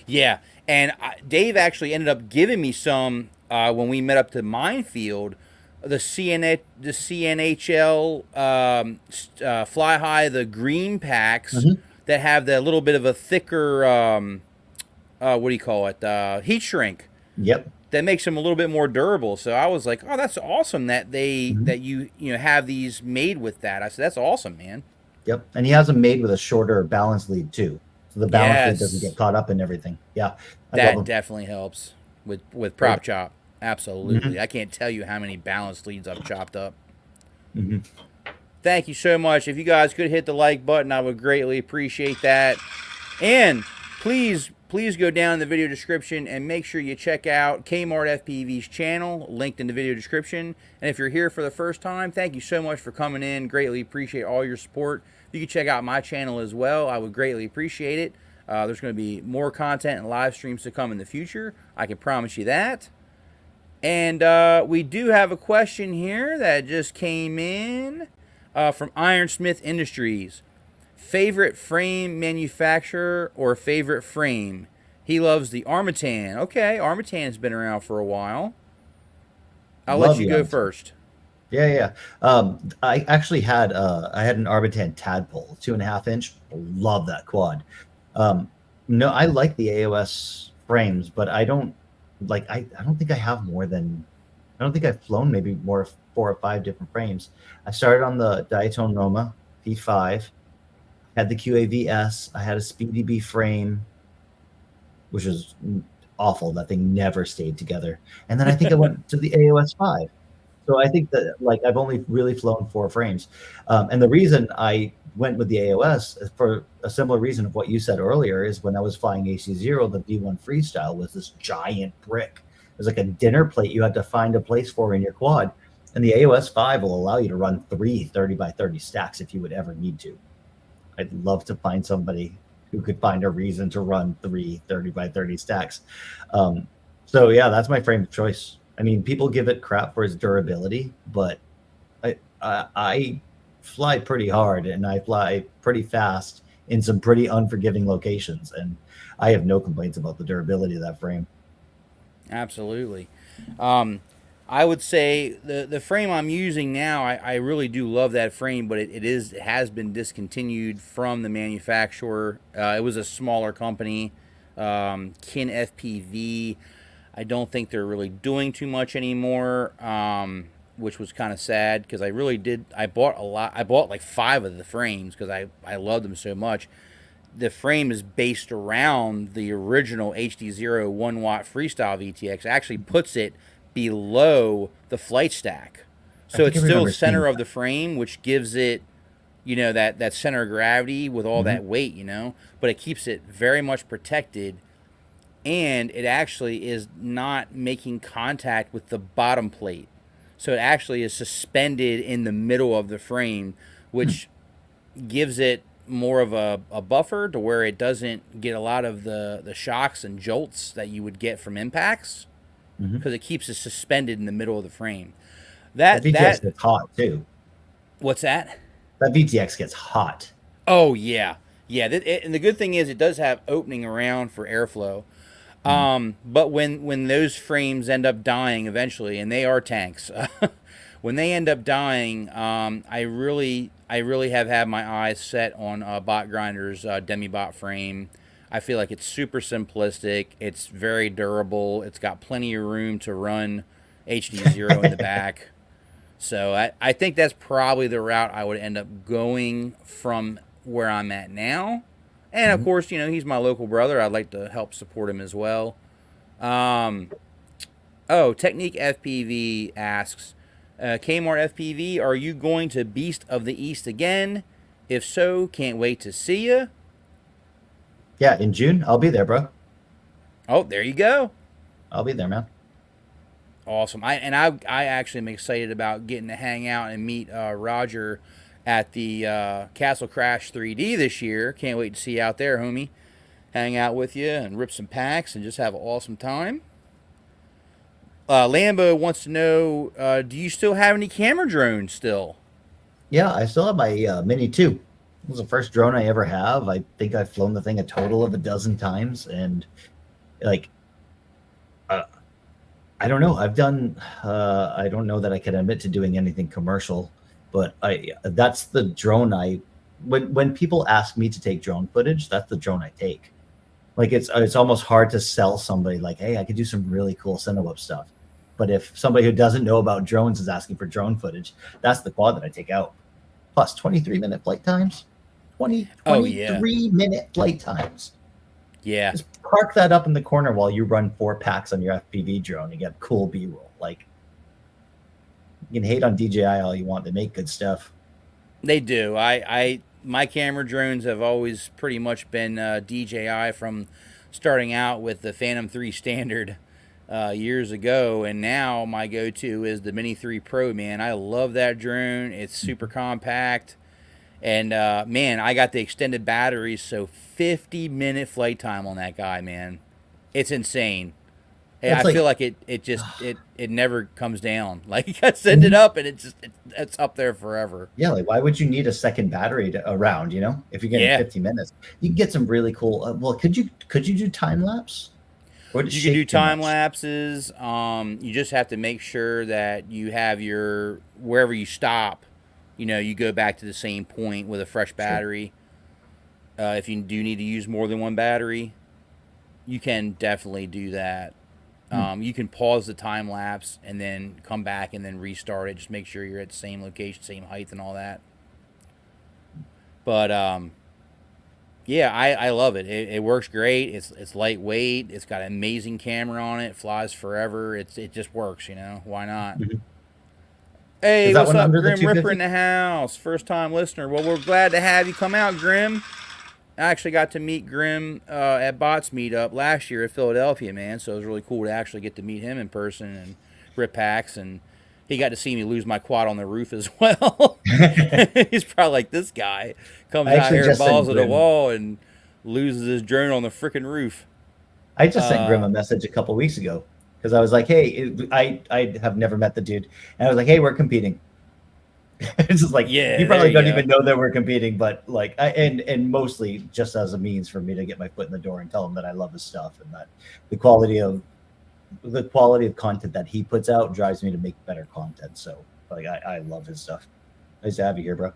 Yeah, and Dave actually ended up giving me some when we met up to Minefield, the CNHL Fly High, the green packs that have the little bit of a thicker, what do you call it, heat shrink. Yep. That makes them a little bit more durable. So I was like, oh, that's awesome that that you have these made with that. I said, that's awesome, man. Yep, and he has them made with a shorter balance lead too. So the balance lead doesn't get caught up in everything. Yeah, that definitely helps with prop chop. Absolutely. I can't tell you how many balance leads I've chopped up. Thank you so much. If you guys could hit the like button, I would greatly appreciate that. And please go down in the video description and make sure you check out Kmart FPV's channel, linked in the video description. And if you're here for the first time, thank you so much for coming in. Greatly appreciate all your support. You can check out my channel as well. I would greatly appreciate it. There's going to be more content and live streams to come in the future. I can promise you that. And we do have a question here that just came in. From Ironsmith Industries. Favorite frame manufacturer or favorite frame? He loves the Armatan. Okay, Armatan's been around for a while. I'll let Love you the go Armatan. first. Yeah, yeah. I actually had I had an Arbitan Tadpole, 2.5 inch. Love that quad. Um, no, I like the AOS frames, but I don't like. I don't think I have more than. I don't think I've flown maybe more 4 or 5 different frames. I started on the Diatone Roma P5. Had the QAVS. I had a Speedy B frame, which was awful. That thing never stayed together. And then I think I went to the AOS 5. So I think that like I've only really flown 4 frames, and the reason I went with the AOS is for a similar reason of what you said earlier is when I was flying AC0, the V1 Freestyle was this giant brick. It was like a dinner plate you had to find a place for in your quad, and the AOS 5 will allow you to run 3 30 by 30 stacks if you would ever need to. I'd love to find somebody who could find a reason to run 3 30 by 30 stacks. So yeah, that's my frame of choice. I mean, people give it crap for its durability, but I fly pretty hard and I fly pretty fast in some pretty unforgiving locations, and I have no complaints about the durability of that frame. Absolutely. I would say the frame I'm using now, I really do love that frame, but it has been discontinued from the manufacturer. It was a smaller company, KMartFPV. I don't think they're really doing too much anymore, which was kind of sad because I really did. I bought a lot. I bought like 5 of the frames because I loved them so much. The frame is based around the original HD0 1-watt Freestyle VTX. It actually puts it below the flight stack. So it's still center of the frame, which gives it, that center of gravity with all that weight, but it keeps it very much protected. And it actually is not making contact with the bottom plate. So it actually is suspended in the middle of the frame, which gives it more of a buffer to where it doesn't get a lot of the shocks and jolts that you would get from impacts, because it keeps it suspended in the middle of the frame. That VTX gets hot too. What's that? That VTX gets hot. Oh yeah, yeah. And the good thing is it does have opening around for airflow. But when those frames end up dying eventually, and they are tanks, when they end up dying, I really have had my eyes set on Bot Grinder's Demibot frame. I feel like it's super simplistic. It's very durable. It's got plenty of room to run HD0 in the back. So I think that's probably the route I would end up going from where I'm at now. And of course, he's my local brother. I'd like to help support him as well. Technique FPV asks, KMartFPV, are you going to Beast of the East again? If so, can't wait to see you. Yeah, in June, I'll be there, bro. Oh, there you go. I'll be there, man. Awesome. I actually am excited about getting to hang out and meet Roger at the Castle Crash 3D this year. Can't wait to see you out there, homie. Hang out with you and rip some packs and just have an awesome time. Lambo wants to know, do you still have any camera drones still? Yeah, I still have my Mini 2. It was the first drone I ever have. I think I've flown the thing a total of 12 times. And like, I don't know. I've done, I don't know that I can admit to doing anything commercial, but that's the drone when people ask me to take drone footage, that's the drone I take. Like it's almost hard to sell somebody like, hey, I could do some really cool Cineweb stuff. But if somebody who doesn't know about drones is asking for drone footage, that's the quad that I take out. Plus 23-minute flight times. 23-minute flight times. Yeah. Just park that up in the corner while you run 4 packs on your FPV drone and get cool B-roll. Like, you can hate on DJI all you want. They make good stuff. They do. My camera drones have always pretty much been DJI from starting out with the Phantom 3 Standard years ago, and now my go-to is the Mini 3 Pro, man. I love that drone. It's super compact, and man, I got the extended batteries, so 50-minute flight time on that guy, man. It's insane. It's I like, feel like it never comes down. Like I send it up and it's up there forever. yeah, like why would you need a second battery around? You know, if you're getting Yeah. 50 minutes, you can get some really cool. Well, could you do time lapse? Or would it You can do shake too time much? lapses. You just have to make sure that you have your wherever you stop. You know, you go back to the same point with a fresh Sure. battery. If you do need to use more than one battery, you can definitely do that. You can pause the time lapse and then come back and then restart it. Just make sure you're at the same location, same height, and all that. But yeah, I love it. It works great. It's lightweight. It's got an amazing camera on it. It flies forever. It just works. You know, why not? Mhm. Hey, Is that what's one up, under the Grim Ripper 250? in the house? First time listener. Well, we're glad to have you come out, Grim. I actually got to meet Grim at Bots Meetup last year at Philadelphia, man. So it was really cool to actually get to meet him in person and rip packs. And he got to see me lose my quad on the roof as well. He's probably like, this guy comes I out actually here, just sent balls at the Grim. wall, and loses his drone on the freaking roof. I just sent Grim a message a couple weeks ago because I was like, "Hey, I have never met the dude," and I was like, "Hey, we're competing." It's just like Yeah, you there probably you don't go. even know that we're competing, but like, and mostly just as a means for me to get my foot in the door and tell him that I love his stuff and that the quality of content that he puts out drives me to make better content. So like, I love his stuff. Nice to have you here, bro.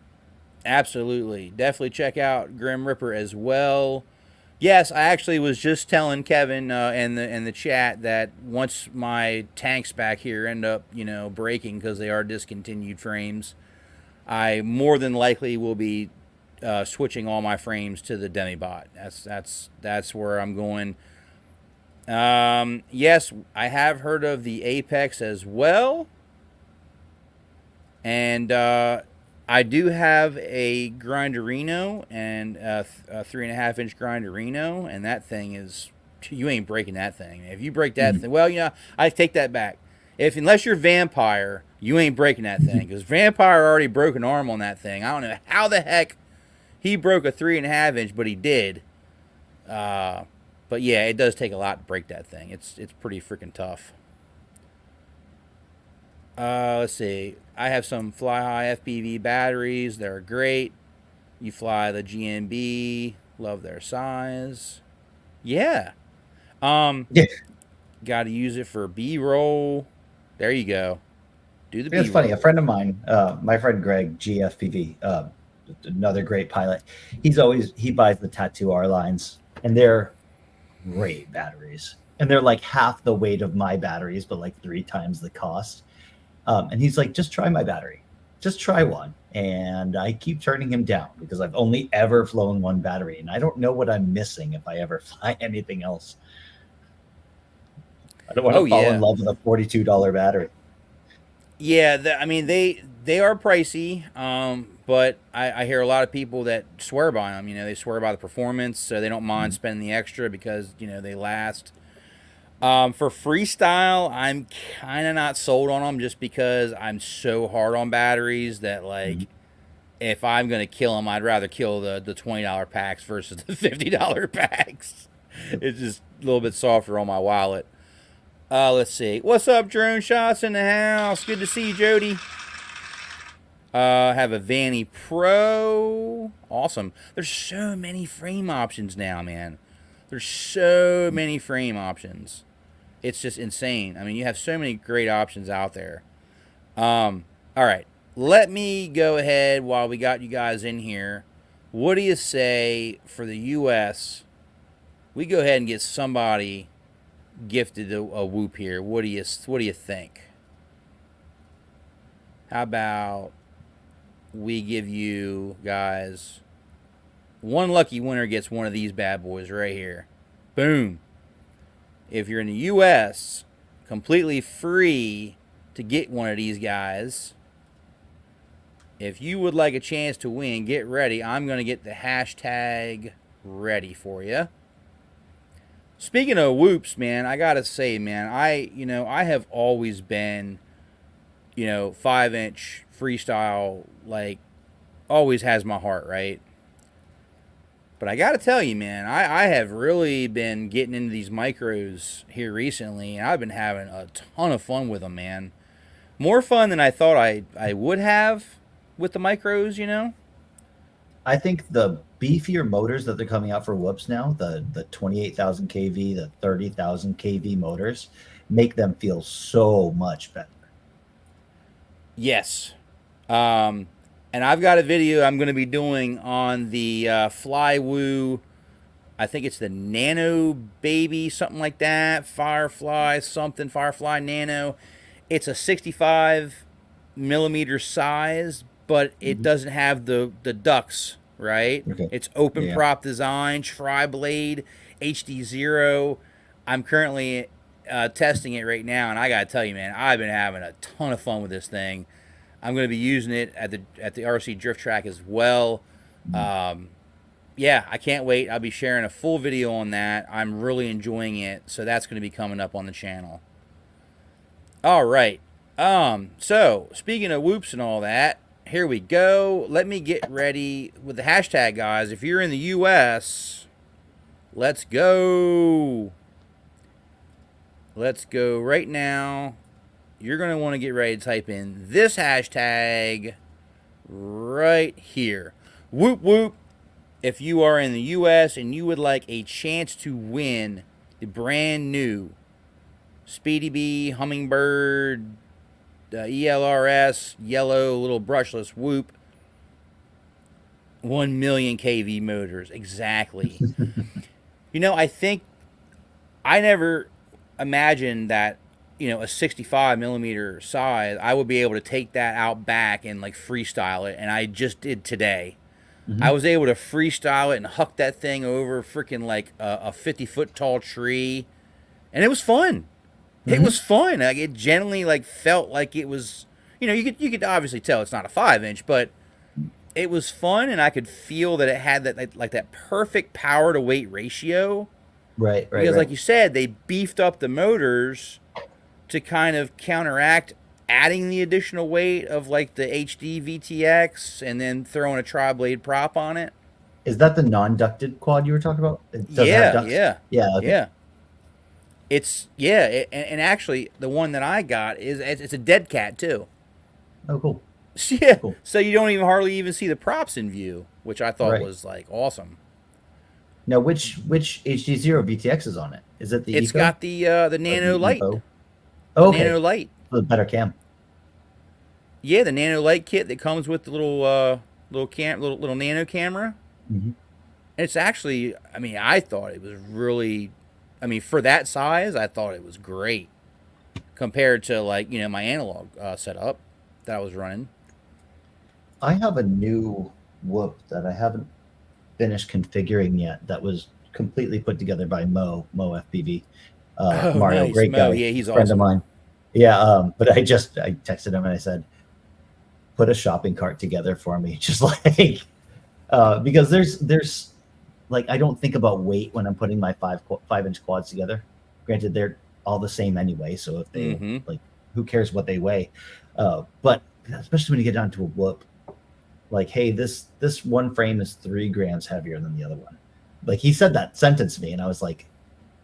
Absolutely. Definitely check out Grim Ripper as well. Yes, I actually was just telling Kevin in the chat that once my tanks back here end up, breaking because they are discontinued frames, I more than likely will be switching all my frames to the Demibot. That's where I'm going. Yes, I have heard of the Apex as well, and I do have a Grinderino and a 3.5-inch Grinderino, and that thing is, you ain't breaking that thing. If you break that thing, well, I take that back. Unless you're Vampire, you ain't breaking that thing, because Vampire already broke an arm on that thing. I don't know how the heck he broke a 3.5-inch, but he did. But yeah, it does take a lot to break that thing. It's pretty freaking tough. Let's see. I have some Fly High FPV batteries. They're great. You fly the GMB. Love their size. Yeah. Yeah. Got to use it for B-roll. There you go. Do the B-roll. It's funny. A friend of mine, my friend Greg, GFPV, another great pilot. He buys the Tattoo R lines, and they're great batteries, and they're like half the weight of my batteries, but like 3 times the cost. And he's like, just try my battery, just try one. And I keep turning him down because I've only ever flown one battery, and I don't know what I'm missing if I ever fly anything else. I don't want to fall in love with a $42 battery. Yeah, I mean they are pricey, but I hear a lot of people that swear by them. They swear by the performance, so they don't mind spending the extra because they last. For freestyle, I'm kind of not sold on them just because I'm so hard on batteries that if I'm gonna kill them, I'd rather kill the $20 packs versus the $50 packs. It's just a little bit softer on my wallet. Let's see. What's up, Drone Shots in the house? Good to see you, Jody. Have a Vanny Pro. Awesome. There's so many frame options now, man. There's so many frame options. It's just insane. I mean, you have so many great options out there. All right. Let me go ahead while we got you guys in here. What do you say for the U.S.? We go ahead and get somebody gifted a whoop here. What do you think? How about we give you guys one lucky winner gets one of these bad boys right here. Boom. If you're in the U.S., completely free to get one of these guys. If you would like a chance to win, get ready. I'm going to get the hashtag ready for you. Speaking of whoops, man, I got to say, man, I have always been, 5-inch freestyle, always has my heart, right? But I got to tell you, man, I have really been getting into these micros here recently, and I've been having a ton of fun with them, man. More fun than I thought I would have with the micros, you know? I think the beefier motors that they're coming out for whoops now, the 28,000 kV, the 30,000 kV motors, make them feel so much better. Yes. And I've got a video I'm going to be doing on the Flywoo. I think it's the Nano Baby, something like that. Firefly Nano. It's a 65 millimeter size, but it doesn't have the ducts, right? Okay. It's open prop design, tri-blade, HD0. I'm currently testing it right now, and I got to tell you, man, I've been having a ton of fun with this thing. I'm going to be using it at the RC Drift Track as well. Yeah, I can't wait. I'll be sharing a full video on that. I'm really enjoying it, so that's going to be coming up on the channel. All right. So speaking of whoops and all that, here we go. Let me get ready with the hashtag, guys. If you're in the U.S., let's go. Let's go right now. You're going to want to get ready to type in this hashtag right here. Whoop, whoop. If you are in the U.S. and you would like a chance to win the brand new Speedy Bee Hummingbird ELRS yellow little brushless whoop 1 million kV motors. Exactly. You know, I think I never imagined that, you know, a 65 millimeter size, I would be able to take that out back and like freestyle it, and I just did today. I was able to freestyle it and huck that thing over freaking like a 50-foot tall tree, and it was fun. It was fun. Like, it generally like felt like it was, you know, you could obviously tell it's not a 5-inch, but it was fun, and I could feel that it had that like that perfect power to weight ratio. Right. Because like you said, they beefed up the motors to kind of counteract adding the additional weight of like the HD VTX and then throwing a tri-blade prop on it. Is that the non-ducted quad you were talking about? It doesn't have ducts? Yeah. Okay. Yeah. And actually the one that I got it's a dead cat too. Oh, cool. Yeah. Cool. So you don't hardly even see the props in view, which I thought Right. was like awesome. Now, which HD0 VTX is on it? Is it the It's Eco? got the Nano the Light. Eco? Oh, okay. Nano Light. The better cam. Yeah, the Nano Light kit that comes with the little nano camera. It's actually, I mean, I thought it was really, I mean, for that size, I thought it was great compared to like, you know, my analog setup that I was running. I have a new whoop that I haven't finished configuring yet. That was completely put together by Mo FPV. Mario, nice. great Mo, guy, yeah, he's friend awesome. of mine. Yeah, but I texted him and I said, put a shopping cart together for me, just like because there's like, I don't think about weight when I'm putting my 5-inch quads together. Granted, they're all the same anyway, so if they like, who cares what they weigh? But especially when you get down to a whoop, like, hey, this one frame is 3 grams heavier than the other one. Like, he said that sentence to me, and I was like,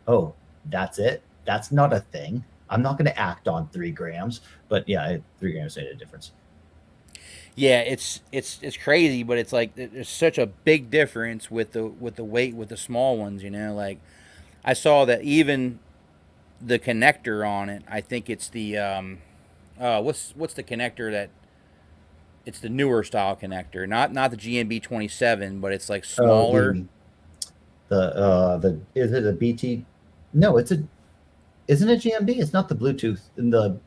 oh, that's it? That's not a thing. I'm not going to act on 3 grams, but yeah, 3 grams made a difference. Yeah, it's crazy, but it's like there's such a big difference with the weight with the small ones, you know. Like, I saw that even the connector on it, I think it's the what's the connector that, it's the newer style connector, not the GMB 27, but it's like smaller. The is it a BT? No, isn't it GMB? It's not the Bluetooth in the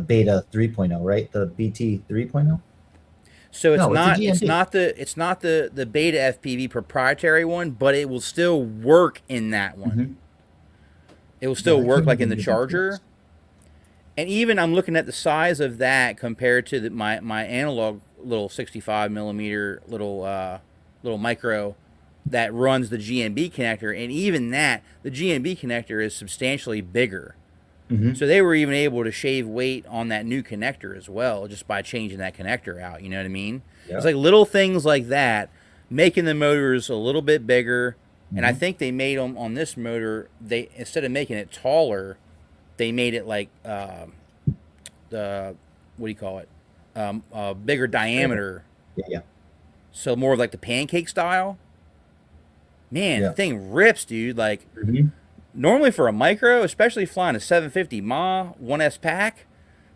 Beta 3.0, right? The BT 3.0. So it's No, it's not the Beta FPV proprietary one, but it will still work in that one. It will still work like in the charger. And even I'm looking at the size of that compared to my analog little 65 millimeter little micro that runs the GMB connector, and even that, the GMB connector is substantially bigger. So they were even able to shave weight on that new connector as well, just by changing that connector out. You know what I mean? Yeah. It's like little things like that making the motors a little bit bigger. And I think they made them on this motor, they instead of making it taller, they made it like the, what do you call it? A bigger diameter. Yeah. So more of like the pancake style. Man, Yeah. the thing rips, dude. Like, Mhm. normally for a micro, especially flying a 750 mAh 1S pack,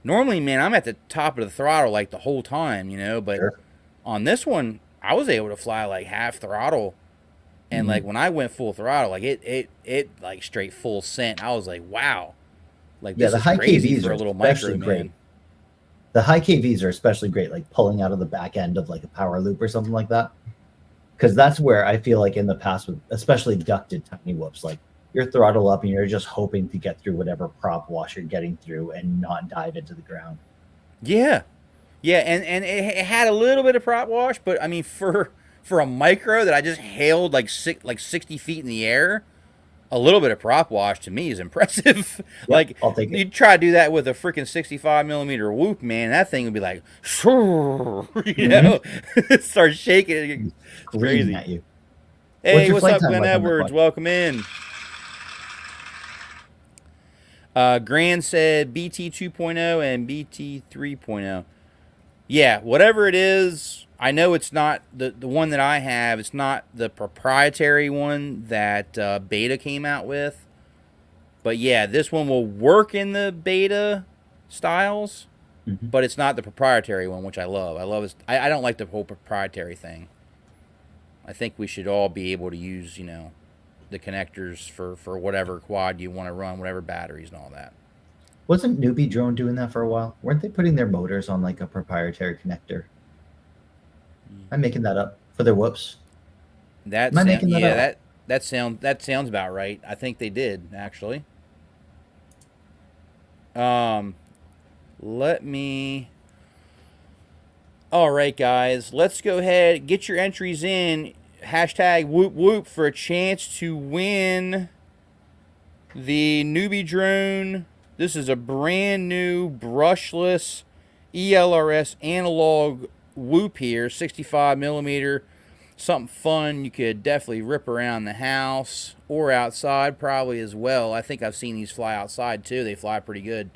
normally, man, I'm at the top of the throttle like the whole time, you know. But Sure. on this one, I was able to fly like half throttle. And like when I went full throttle, like it like straight full sent. I was like, wow. Like, Yeah, this the is high crazy KVs for are a little micro, especially man. great. The high KVs are especially great, like pulling out of the back end of like a power loop or something like that. Because that's where I feel like in the past, with especially ducted tiny whoops, like you're throttle up and you're just hoping to get through whatever prop wash you're getting through and not dive into the ground. Yeah. Yeah, and it had a little bit of prop wash, but I mean, for a micro that I just hailed like 60 feet in the air, a little bit of prop wash to me is impressive. Like, I'll take it. you try to do that with a freaking 65 millimeter whoop, man, that thing would be like, you know, start shaking. It's Screaming crazy. at you. Hey, your what's flight up, time Glenn like on that Edwards? quad? Welcome in. Grand said BT 2.0 and BT 3.0. Yeah, whatever it is, I know it's not the one that I have. It's not the proprietary one that Beta came out with. But yeah, this one will work in the Beta styles, but it's not the proprietary one, which I love. I don't like the whole proprietary thing. I think we should all be able to use, you know, the connectors for whatever quad you want to run, whatever batteries and all that. Wasn't Newbie Drone doing that for a while? Weren't they putting their motors on like a proprietary connector? I'm making that up for their whoops. That Am I making that up? that sounds about right. I think they did, actually. Let me. All right, guys, let's go ahead, get your entries in. Hashtag whoop whoop for a chance to win the Newbie Drone. This is a brand new brushless ELRS analog whoop here, 65 millimeter. Something fun you could definitely rip around the house or outside probably as well. I think I've seen these fly outside too. They fly pretty good.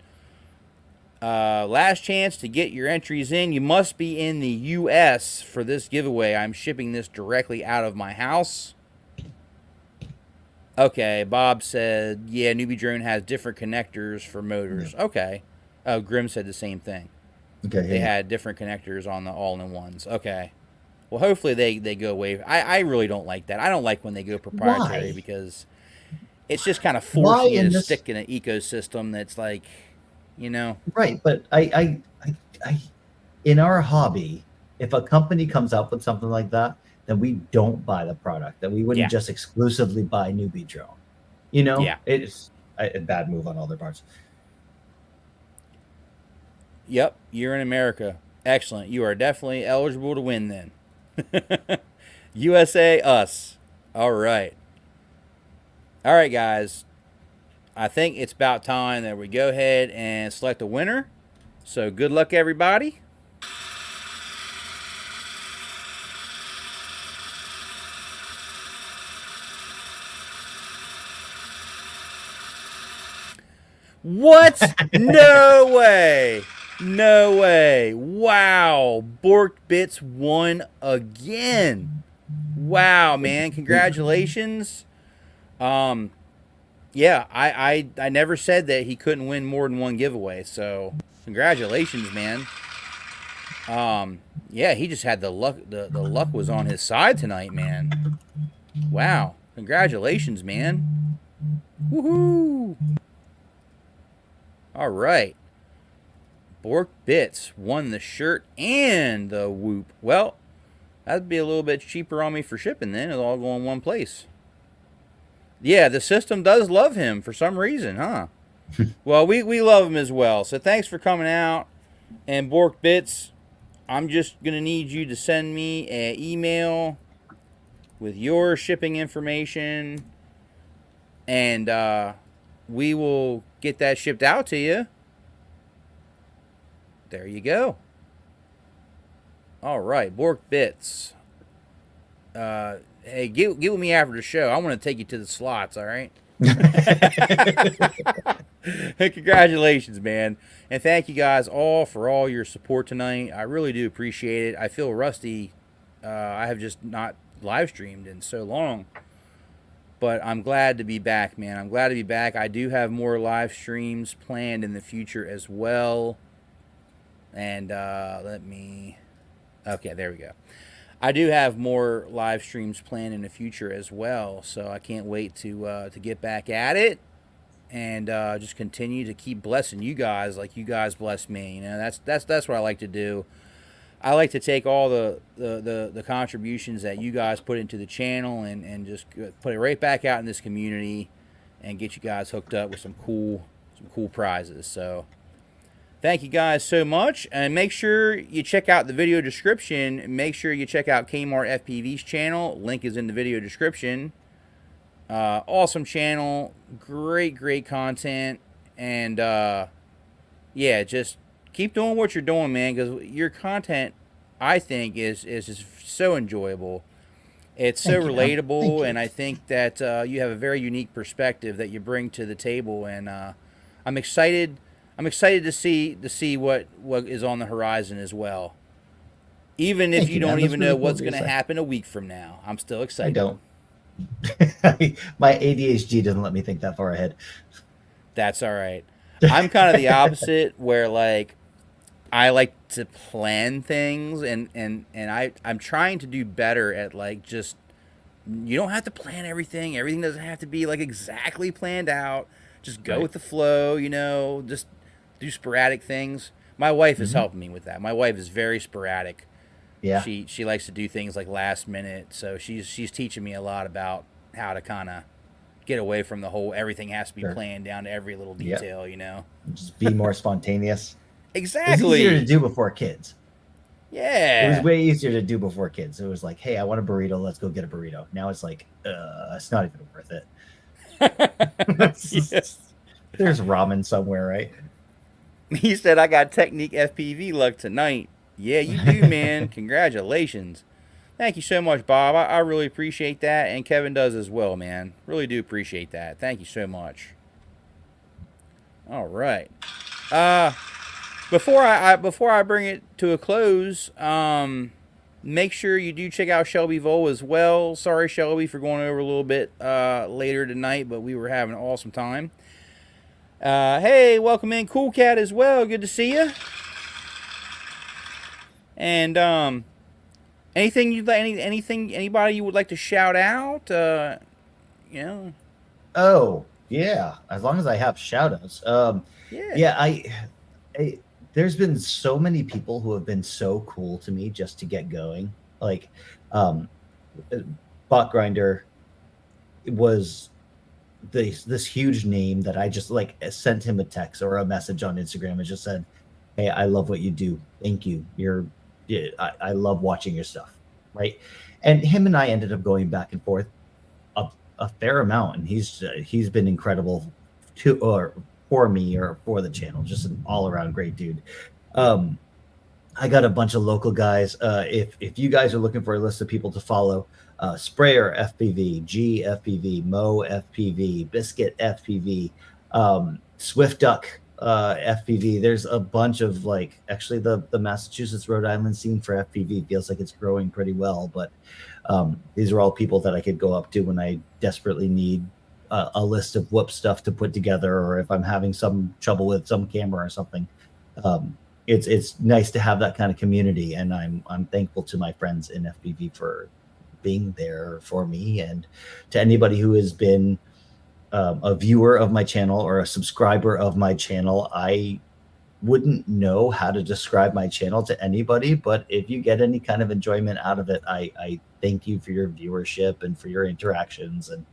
Last chance to get your entries in. You must be in the U.S. for this giveaway. I'm shipping this directly out of my house. Okay, Bob said, yeah, Newbie Drone has different connectors for motors. Yeah. Okay. Oh, Grim said the same thing. Okay. They had different connectors on the all-in-ones. Okay. Well, hopefully they go away. I really don't like that. I don't like when they go proprietary. Why? Because it's just kind of forcing you to stick in an ecosystem that's like, you know. Right, but I in our hobby, if a company comes up with something like that, then we don't buy the product. That we wouldn't just exclusively buy Newbie Drone. You know, it's a bad move on all their parts. Yep, you're in America. Excellent. You are definitely eligible to win then. USA, us. All right. All right, guys. I think it's about time that we go ahead and select a winner. So good luck, everybody. What? No way. No way. Wow. Bork Bits won again. Wow, man. Congratulations. Yeah, I never said that he couldn't win more than one giveaway, so congratulations, man. Yeah, he just had the luck. The luck was on his side tonight, man. Wow. Congratulations, man. Woohoo. All right. Bork Bits won the shirt and the whoop. Well, that'd be a little bit cheaper on me for shipping then. It'll all go in one place. Yeah, the system does love him for some reason, huh? Well, we love him as well. So thanks for coming out. And Bork Bits, I'm just going to need you to send me an email with your shipping information. And we will get that shipped out to you. There you go. All right, Bork Bits. hey, get with me after the show. I want to take you to the slots. All right. Hey, congratulations, man, and thank you guys all for all your support tonight. I really do appreciate it. I feel rusty. I have just not live streamed in so long, but I'm glad to be back, man. I'm glad to be back. I do have more live streams planned in the future as well. And okay, there we go. I do have more live streams planned in the future as well, so I can't wait to get back at it and just continue to keep blessing you guys like you guys bless me. You know, that's what I like to do. I like to take all the contributions that you guys put into the channel and just put it right back out in this community and get you guys hooked up with some cool prizes. So thank you guys so much, and make sure you check out the video description. Make sure you check out KMartFPV's channel. Link is in the video description. Awesome channel, great content, and yeah, just keep doing what you're doing, man, because your content, I think, is just so enjoyable. It's so relatable, and I think that you have a very unique perspective that you bring to the table, and I'm excited. I'm excited to see what is on the horizon as well. Even if you don't even know what's going to happen a week from now, I'm still excited. I don't. My ADHD doesn't let me think that far ahead. That's all right. I'm kind of the opposite, where like I like to plan things, and I'm trying to do better at like just, you don't have to plan everything. Everything doesn't have to be like exactly planned out. Just go with the flow, you know, just do sporadic things. My wife is helping me with that. My wife is very sporadic. Yeah. She likes to do things like last minute, so she's teaching me a lot about how to kind of get away from the whole everything has to be planned down to every little detail, you know. Just be more spontaneous. Exactly. It was easier to do before kids. Yeah. It was way easier to do before kids. It was like, hey, I want a burrito. Let's go get a burrito. Now it's like, it's not even worth it. Yes. There's ramen somewhere, right? He said, I got Technique FPV luck tonight. Yeah, you do, man. Congratulations. Thank you so much, Bob. I really appreciate that, and Kevin does as well, man. Really do appreciate that. Thank you so much. All right. Before I bring it to a close, make sure you do check out Shelby Vole as well. Sorry, Shelby, for going over a little bit later tonight, but we were having an awesome time. Hey, welcome in Cool Cat as well. Good to see you. And anybody you would like to shout out? You know. Oh yeah, as long as I have shout outs. Yeah. I there's been so many people who have been so cool to me just to get going. Like, Bot Grinder was this huge name that I just like sent him a text or a message on Instagram and just said, hey, I love what you do. Thank you. I love watching your stuff. Right. And him and I ended up going back and forth a fair amount. And he's been incredible for me or for the channel. Just an all around great dude. I got a bunch of local guys. If you guys are looking for a list of people to follow, Sprayer FPV, G FPV, Mo FPV, Biscuit FPV, Swift Duck FPV. There's a bunch of like, actually the Massachusetts, Rhode Island scene for FPV feels like it's growing pretty well, but these are all people that I could go up to when I desperately need a list of whoop stuff to put together, or if I'm having some trouble with some camera or something. It's nice to have that kind of community, and I'm thankful to my friends in FPV for being there for me, and to anybody who has been a viewer of my channel or a subscriber of my channel. I wouldn't know how to describe my channel to anybody, but if you get any kind of enjoyment out of it, I thank you for your viewership and for your interactions, and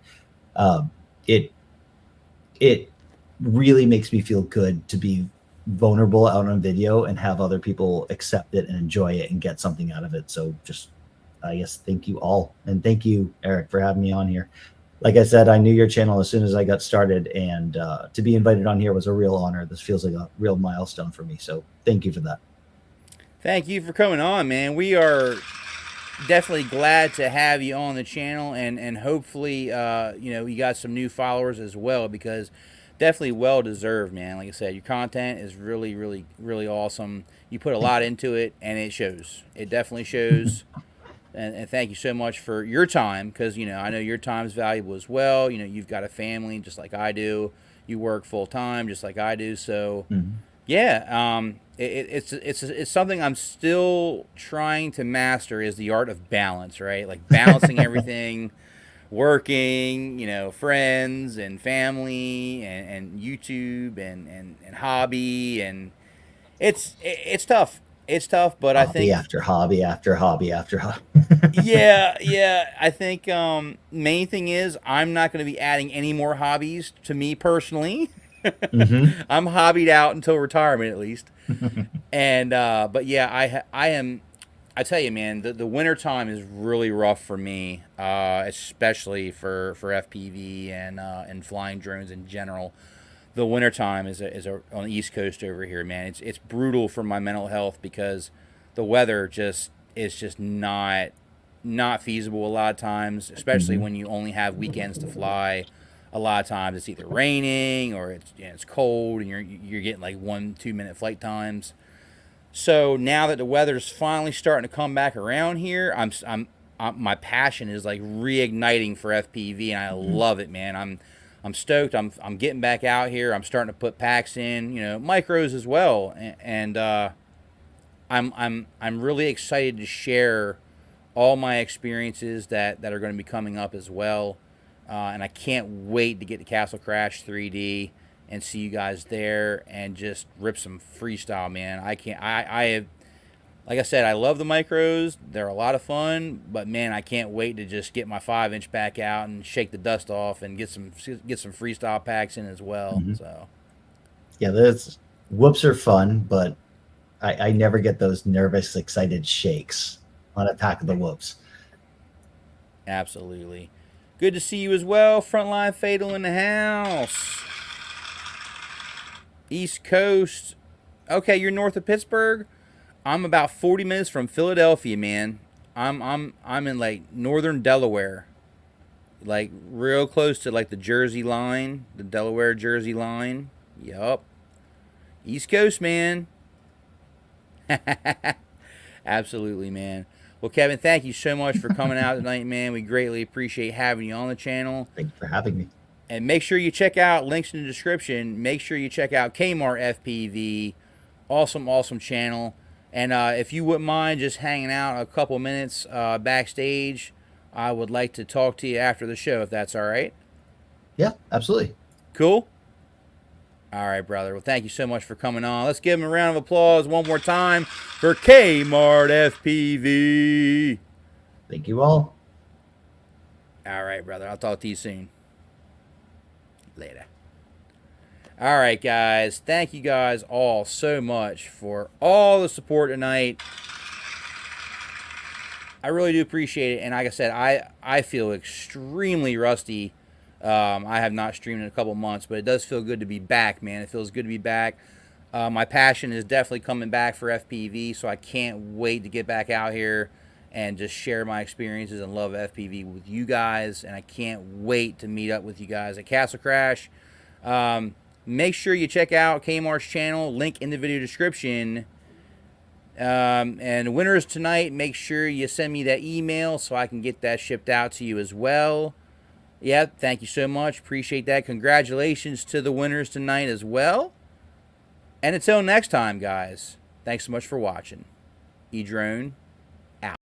it really makes me feel good to be vulnerable out on video and have other people accept it and enjoy it and get something out of it. So just, I guess, thank you all. And thank you, Eric, for having me on here. Like I said, I knew your channel as soon as I got started, and to be invited on here was a real honor. This feels like a real milestone for me. So thank you for that. Thank you for coming on, man. We are definitely glad to have you on the channel, and hopefully, you got some new followers as well, because definitely well deserved, man. Like I said, your content is really, really, really awesome. You put a lot into it, and it shows. It definitely shows. And thank you so much for your time, because I know your time is valuable as well. You've got a family just like I do. You work full time just like I do. So yeah, it's something I'm still trying to master, is the art of balance, right? Like balancing everything, working, friends and family, and YouTube and hobby, and it's tough. It's tough, but I think after hobby after hobby after hobby. yeah. I think main thing is I'm not going to be adding any more hobbies to me personally. I'm hobbied out until retirement at least. And but yeah, I tell you, man, the winter time is really rough for me, especially for FPV and flying drones in general. The wintertime is on the East Coast over here, man. It's brutal for my mental health, because the weather is just not feasible a lot of times, especially when you only have weekends to fly. A lot of times it's either raining or it's cold, and you're getting like 1-2 minute flight times. So now that the weather's finally starting to come back around here, I'm my passion is like reigniting for FPV, and I love it, man. I'm stoked. I'm getting back out here. I'm starting to put packs in, micros as well, and I'm really excited to share all my experiences that are going to be coming up as well, and I can't wait to get to Castle Crash 3D and see you guys there and just rip some freestyle, man. I have, like I said, I love the micros. They're a lot of fun, but man, I can't wait to just get my 5-inch back out and shake the dust off and get some freestyle packs in as well. So yeah, those whoops are fun, but I never get those nervous, excited shakes on Attack of the Whoops. Absolutely. Good to see you as well. Frontline Fatal in the house. East Coast. Okay, you're north of Pittsburgh. I'm about 40 minutes from Philadelphia, man. I'm in like northern Delaware, like real close to like the Jersey line, the Delaware Jersey line. Yup. East Coast, man. Absolutely, man. Well, Kevin, thank you so much for coming out tonight, man. We greatly appreciate having you on the channel. Thank you for having me. And make sure you check out, links in the description. Make sure you check out KMartFPV. Awesome channel. And if you wouldn't mind just hanging out a couple minutes backstage, I would like to talk to you after the show, if that's all right. Yeah, absolutely. Cool? All right, brother. Well, thank you so much for coming on. Let's give him a round of applause one more time for KMartFPV. Thank you all. All right, brother. I'll talk to you soon. Later. All right, guys. Thank you guys all so much for all the support tonight. I really do appreciate it. And like I said, I feel extremely rusty. I have not streamed in a couple months, but it does feel good to be back, man. It feels good to be back. My passion is definitely coming back for FPV, so I can't wait to get back out here and just share my experiences and love FPV with you guys. And I can't wait to meet up with you guys at Castle Crash. Make sure you check out Kmart's channel, link in the video description. And winners tonight, make sure you send me that email so I can get that shipped out to you as well. Yeah, thank you so much. Appreciate that. Congratulations to the winners tonight as well. And until next time, guys, thanks so much for watching. Edrone out.